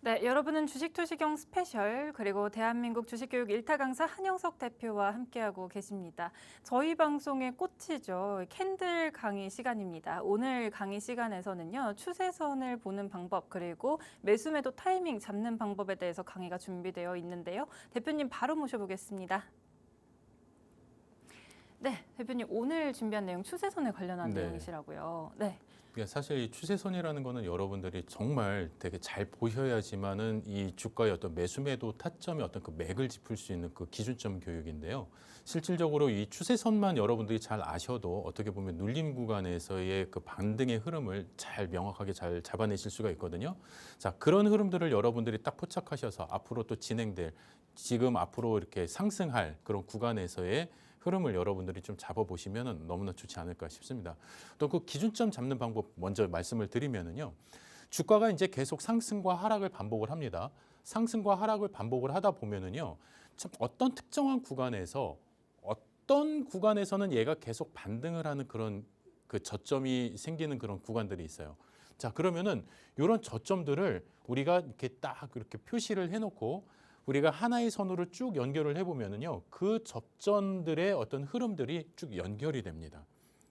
네, 여러분은 주식투시경 스페셜 그리고 대한민국 주식교육 1타 강사 한영석 대표와 함께하고 계십니다. 저희 방송의 꽃이죠. 캔들 강의 시간입니다. 오늘 강의 시간에서는요. 추세선을 보는 방법 그리고 매수매도 타이밍 잡는 방법에 대해서 강의가 준비되어 있는데요. 대표님 바로 모셔보겠습니다. 네, 대표님 오늘 준비한 내용 추세선에 관련한 네. 내용이시라고요. 네. 그러니까 사실 이 추세선이라는 거는 여러분들이 정말 되게 잘 보셔야지만은 이 주가의 어떤 매수매도 타점의 어떤 그 맥을 짚을 수 있는 그 기준점 교육인데요. 실질적으로 이 추세선만 여러분들이 잘 아셔도 어떻게 보면 눌림 구간에서의 그 반등의 흐름을 잘 명확하게 잘 잡아내실 수가 있거든요. 자, 그런 흐름들을 여러분들이 딱 포착하셔서 앞으로 또 진행될 지금 앞으로 이렇게 상승할 그런 구간에서의 흐름을 여러분들이 좀 잡아보시면 너무나 좋지 않을까 싶습니다. 또 그 기준점 잡는 방법 먼저 말씀을 드리면은요. 주가가 이제 계속 상승과 하락을 반복을 합니다. 상승과 하락을 반복을 하다 보면은요. 참 어떤 특정한 구간에서 어떤 구간에서는 얘가 계속 반등을 하는 그런 그 저점이 생기는 그런 구간들이 있어요. 자, 그러면은 이런 저점들을 우리가 이렇게 딱 이렇게 표시를 해놓고 우리가 하나의 선으로 쭉 연결을 해보면은요, 그 접점들의 어떤 흐름들이 쭉 연결이 됩니다.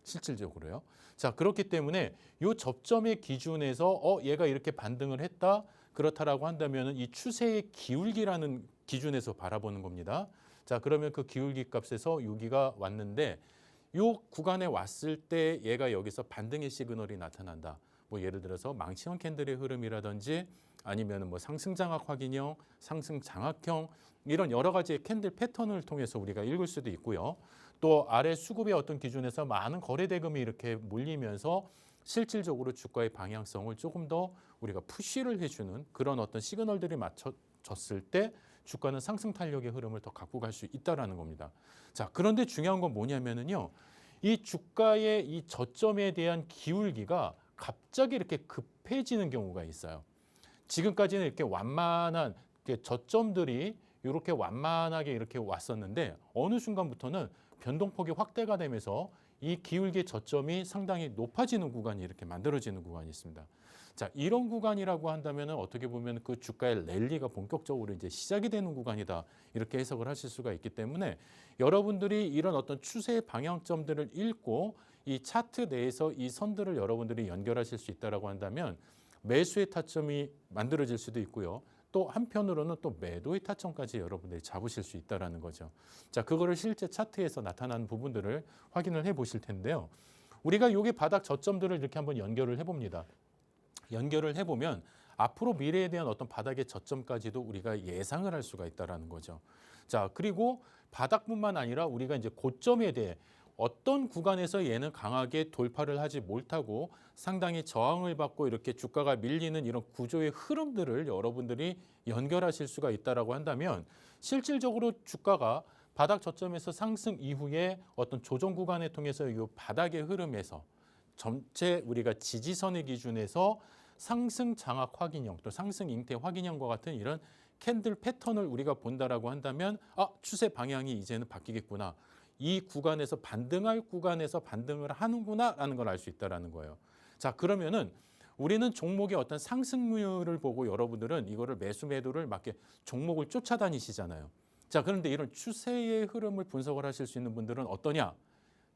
실질적으로요. 자, 그렇기 때문에 이 접점의 기준에서 얘가 이렇게 반등을 했다, 그렇다라고 한다면은 이 추세의 기울기라는 기준에서 바라보는 겁니다. 자, 그러면 그 기울기 값에서 여기가 왔는데 이 구간에 왔을 때 얘가 여기서 반등의 시그널이 나타난다. 뭐 예를 들어서 망치형 캔들의 흐름이라든지 아니면 뭐 상승 장악 확인형, 상승 장악형 이런 여러 가지의 캔들 패턴을 통해서 우리가 읽을 수도 있고요. 또 아래 수급의 어떤 기준에서 많은 거래 대금이 이렇게 몰리면서 실질적으로 주가의 방향성을 조금 더 우리가 푸시를 해주는 그런 어떤 시그널들이 맞춰졌을 때 주가는 상승 탄력의 흐름을 더 갖고 갈 수 있다라는 겁니다. 자, 그런데 중요한 건 뭐냐면은요. 이 주가의 이 저점에 대한 기울기가 갑자기 이렇게 급해지는 경우가 있어요. 지금까지는 이렇게 완만한 저점들이 이렇게 완만하게 이렇게 왔었는데 어느 순간부터는 변동폭이 확대가 되면서 이 기울기의 저점이 상당히 높아지는 구간이 이렇게 만들어지는 구간이 있습니다. 자, 이런 구간이라고 한다면 어떻게 보면 그 주가의 랠리가 본격적으로 이제 시작이 되는 구간이다. 이렇게 해석을 하실 수가 있기 때문에 여러분들이 이런 어떤 추세의 방향점들을 읽고 이 차트 내에서 이 선들을 여러분들이 연결하실 수 있다라고 한다면 매수의 타점이 만들어질 수도 있고요. 또 한편으로는 또 매도의 타점까지 여러분들이 잡으실 수 있다라는 거죠. 자, 그거를 실제 차트에서 나타나는 부분들을 확인을 해 보실 텐데요. 우리가 여기 바닥 저점들을 이렇게 한번 연결을 해 봅니다. 연결을 해 보면 앞으로 미래에 대한 어떤 바닥의 저점까지도 우리가 예상을 할 수가 있다라는 거죠. 자, 그리고 바닥뿐만 아니라 우리가 이제 고점에 대해 어떤 구간에서 얘는 강하게 돌파를 하지 못하고 상당히 저항을 받고 이렇게 주가가 밀리는 이런 구조의 흐름들을 여러분들이 연결하실 수가 있다라고 한다면 실질적으로 주가가 바닥 저점에서 상승 이후에 어떤 조정 구간을 통해서 이 바닥의 흐름에서 전체 우리가 지지선의 기준에서 상승 장악 확인형 또 상승 잉태 확인형과 같은 이런 캔들 패턴을 우리가 본다라고 한다면 추세 방향이 이제는 바뀌겠구나. 이 구간에서 반등할 구간에서 반등을 하는구나라는 걸 알 수 있다라는 거예요. 자, 그러면은 우리는 종목의 어떤 상승률을 보고 여러분들은 이거를 매수 매도를 맞게 종목을 쫓아다니시잖아요. 자, 그런데 이런 추세의 흐름을 분석을 하실 수 있는 분들은 어떠냐?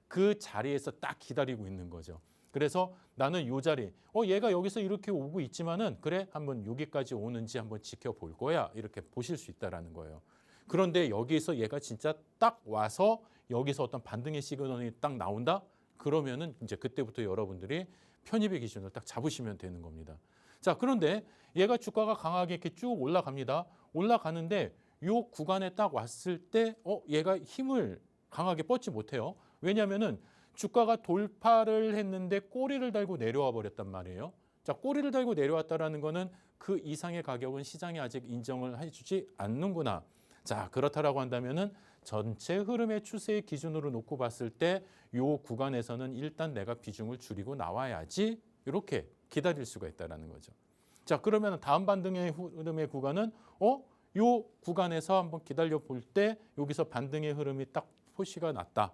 그 자리에서 딱 기다리고 있는 거죠. 그래서 나는 이 자리, 얘가 여기서 이렇게 오고 있지만은 그래 한번 여기까지 오는지 한번 지켜볼 거야 이렇게 보실 수 있다라는 거예요. 그런데 여기서 얘가 진짜 딱 와서 여기서 어떤 반등의 시그널이 딱 나온다? 그러면은 이제 그때부터 여러분들이 편입의 기준을 딱 잡으시면 되는 겁니다. 자, 그런데 얘가 주가가 강하게 이렇게 쭉 올라갑니다. 올라가는데 요 구간에 딱 왔을 때 얘가 힘을 강하게 뻗지 못해요. 왜냐하면은 주가가 돌파를 했는데 꼬리를 달고 내려와 버렸단 말이에요. 자, 꼬리를 달고 내려왔다라는 거는 그 이상의 가격은 시장이 아직 인정을 해주지 않는구나. 자, 그렇다라고 한다면은 전체 흐름의 추세의 기준으로 놓고 봤을 때 이 구간에서는 일단 내가 비중을 줄이고 나와야지 이렇게 기다릴 수가 있다라는 거죠. 자, 그러면 다음 반등의 흐름의 구간은 이 구간에서 한번 기다려 볼 때 여기서 반등의 흐름이 딱 표시가 났다.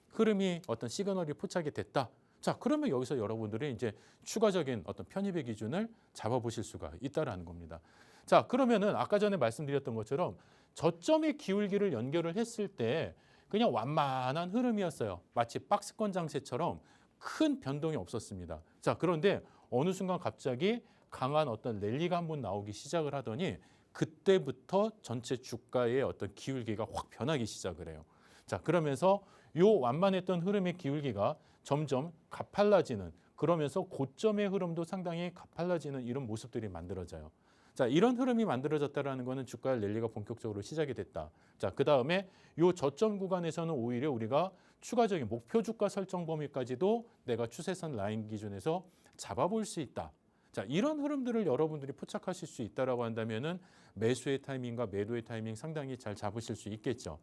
흐름이 어떤 시그널이 포착이 됐다. 자, 그러면 여기서 여러분들이 이제 추가적인 어떤 편입의 기준을 잡아보실 수가 있다라는 겁니다. 자, 그러면은 아까 전에 말씀드렸던 것처럼 저점의 기울기를 연결을 했을 때 그냥 완만한 흐름이었어요. 마치 박스권 장세처럼 큰 변동이 없었습니다. 자, 그런데 어느 순간 갑자기 강한 어떤 랠리가 한번 나오기 시작을 하더니 그때부터 전체 주가의 어떤 기울기가 확 변하기 시작을 해요. 자, 그러면서 요 완만했던 흐름의 기울기가 점점 가팔라지는 그러면서 고점의 흐름도 상당히 가팔라지는 이런 모습들이 만들어져요. 자, 이런 흐름이 만들어졌다라는 것은 주가의 랠리가 본격적으로 시작이 됐다. 자, 그다음에 요 저점 구간에서는 오히려 우리가 추가적인 목표 주가 설정 범위까지도 내가 추세선 라인 기준에서 잡아볼 수 있다. 자, 이런 흐름들을 여러분들이 포착하실 수 있다라고 한다면은 매수의 타이밍과 매도의 타이밍 상당히 잘 잡으실 수 있겠죠.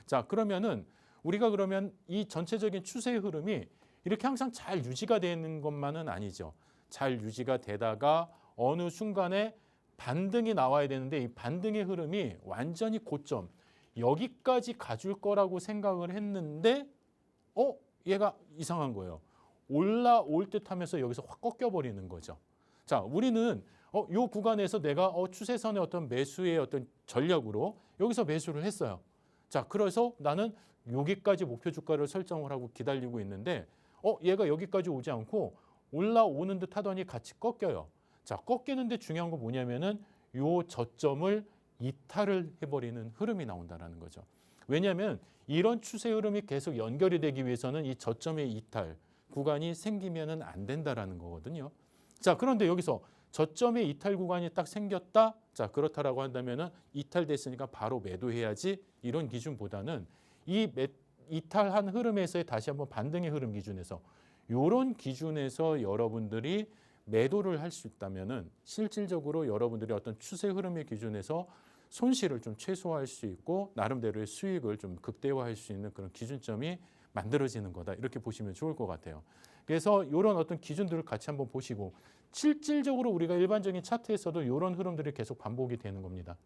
자, 그러면은 우리가 그러면 이 전체적인 추세의 흐름이 이렇게 항상 잘 유지가 되는 것만은 아니죠. 잘 유지가 되다가 어느 순간에 반등이 나와야 되는데 이 반등의 흐름이 완전히 고점 여기까지 가줄 거라고 생각을 했는데 얘가 이상한 거예요. 올라올 듯 하면서 여기서 확 꺾여버리는 거죠. 자, 우리는 요 구간에서 내가 추세선의 어떤 매수의 어떤 전략으로 여기서 매수를 했어요. 자, 그래서 나는 여기까지 목표 주가를 설정을 하고 기다리고 있는데 얘가 여기까지 오지 않고 올라오는 듯 하더니 같이 꺾여요. 자, 꺾이는데 중요한 거 뭐냐면은 요 저점을 이탈을 해버리는 흐름이 나온다는 거죠. 왜냐하면 이런 추세 흐름이 계속 연결이 되기 위해서는 이 저점의 이탈 구간이 생기면은 안 된다라는 거거든요. 자, 그런데 여기서 저점의 이탈 구간이 딱 생겼다. 자, 그렇다라고 한다면은 이탈됐으니까 바로 매도해야지 이런 기준보다는 이탈한 흐름에서의 다시 한번 반등의 흐름 기준에서 이런 기준에서 여러분들이 매도를 할 수 있다면은 실질적으로 여러분들이 어떤 추세 흐름의 기준에서 손실을 좀 최소화할 수 있고 나름대로의 수익을 좀 극대화할 수 있는 그런 기준점이 만들어지는 거다. 이렇게 보시면 좋을 것 같아요. 그래서 이런 어떤 기준들을 같이 한번 보시고 실질적으로 우리가 일반적인 차트에서도 이런 흐름들이 계속 반복이 되는 겁니다.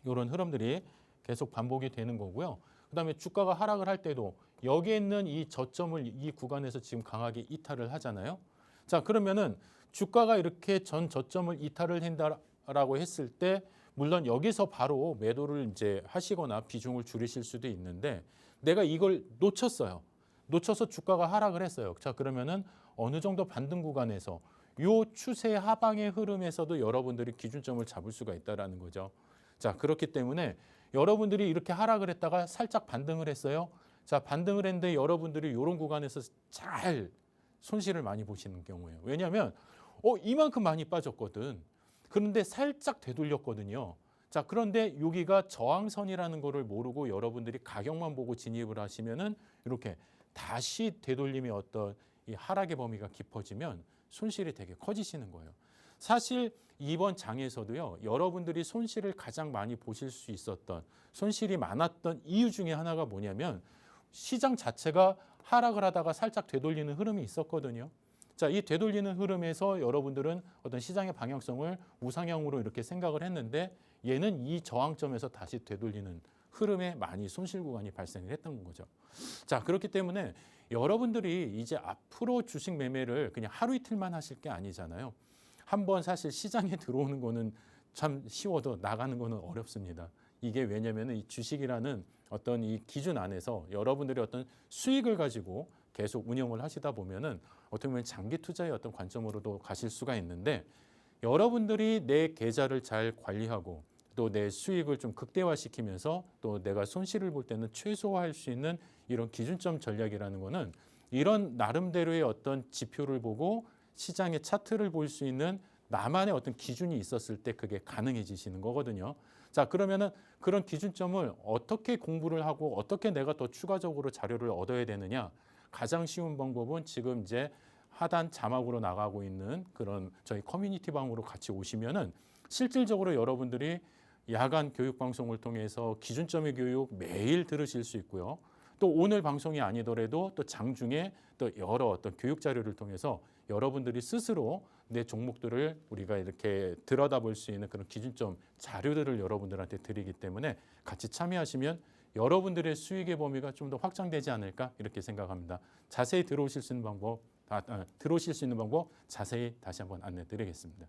이런 흐름들이 계속 반복이 되는 거고요. 그다음에 주가가 하락을 할 때도 여기에 있는 이 저점을 이 구간에서 지금 강하게 이탈을 하잖아요. 자, 그러면은 주가가 이렇게 전 저점을 이탈을 한다라고 했을 때 물론 여기서 바로 매도를 이제 하시거나 비중을 줄이실 수도 있는데 내가 이걸 놓쳤어요. 놓쳐서 주가가 하락을 했어요. 자, 그러면은 어느 정도 반등 구간에서 요 추세 하방의 흐름에서도 여러분들이 기준점을 잡을 수가 있다라는 거죠. 자, 그렇기 때문에 여러분들이 이렇게 하락을 했다가 살짝 반등을 했어요. 자, 반등을 했는데 여러분들이 이런 구간에서 잘 손실을 많이 보시는 경우예요. 왜냐하면 이만큼 많이 빠졌거든. 그런데 살짝 되돌렸거든요. 자, 그런데 여기가 저항선이라는 거를 모르고 여러분들이 가격만 보고 진입을 하시면은 이렇게 다시 되돌림의 어떤 이 하락의 범위가 깊어지면 손실이 되게 커지시는 거예요. 사실 이번 장에서도요, 여러분들이 손실을 가장 많이 보실 수 있었던 손실이 많았던 이유 중에 하나가 뭐냐면 시장 자체가 하락을 하다가 살짝 되돌리는 흐름이 있었거든요. 자, 이 되돌리는 흐름에서 여러분들은 어떤 시장의 방향성을 우상향으로 이렇게 생각을 했는데 얘는 이 저항점에서 다시 되돌리는 흐름에 많이 손실 구간이 발생을 했던 거죠. 자, 그렇기 때문에 여러분들이 이제 앞으로 주식 매매를 그냥 하루 이틀만 하실 게 아니잖아요. 한번 사실 시장에 들어오는 거는 참 쉬워도 나가는 거는 어렵습니다. 이게 왜냐하면 이 주식이라는 어떤 이 기준 안에서 여러분들이 어떤 수익을 가지고 계속 운영을 하시다 보면은 어떻게 보면 장기 투자의 어떤 관점으로도 가실 수가 있는데 여러분들이 내 계좌를 잘 관리하고 또 내 수익을 좀 극대화시키면서 또 내가 손실을 볼 때는 최소화할 수 있는 이런 기준점 전략이라는 거는 이런 나름대로의 어떤 지표를 보고 시장의 차트를 볼 수 있는 나만의 어떤 기준이 있었을 때 그게 가능해지시는 거거든요. 자, 그러면은 그런 기준점을 어떻게 공부를 하고 어떻게 내가 더 추가적으로 자료를 얻어야 되느냐? 가장 쉬운 방법은 지금 이제 하단 자막으로 나가고 있는 그런 저희 커뮤니티 방으로 같이 오시면은 실질적으로 여러분들이 야간 교육 방송을 통해서 기준점의 교육 매일 들으실 수 있고요. 또 오늘 방송이 아니더라도 또 장중에 또 여러 어떤 교육 자료를 통해서 여러분들이 스스로 내 종목들을 우리가 이렇게 들여다볼 수 있는 그런 기준점 자료들을 여러분들한테 드리기 때문에 같이 참여하시면 여러분들의 수익의 범위가 좀 더 확장되지 않을까 이렇게 생각합니다. 자세히 들어오실 수 있는 방법 자세히 다시 한번 안내 드리겠습니다.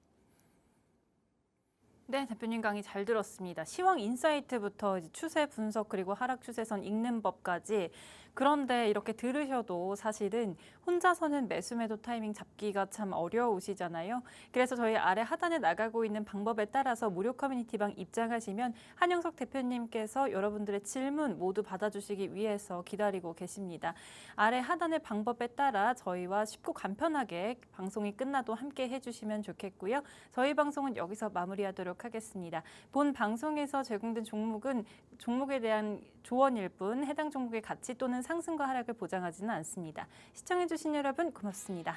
네, 대표님 강의 잘 들었습니다. 시황 인사이트부터 이제 추세 분석 그리고 하락 추세선 읽는 법까지. 그런데 이렇게 들으셔도 사실은 혼자서는 매수 매도 타이밍 잡기가 참 어려우시잖아요. 그래서 저희 아래 하단에 나가고 있는 방법에 따라서 무료 커뮤니티방 입장하시면 한영석 대표님께서 여러분들의 질문 모두 받아주시기 위해서 기다리고 계십니다. 아래 하단의 방법에 따라 저희와 쉽고 간편하게 방송이 끝나도 함께 해주시면 좋겠고요. 저희 방송은 여기서 마무리하도록 하겠습니다. 본 방송에서 제공된 종목은 종목에 대한 조언일 뿐 해당 종목의 가치 또는 상승과 하락을 보장하지는 않습니다. 시청해주신 여러분 고맙습니다.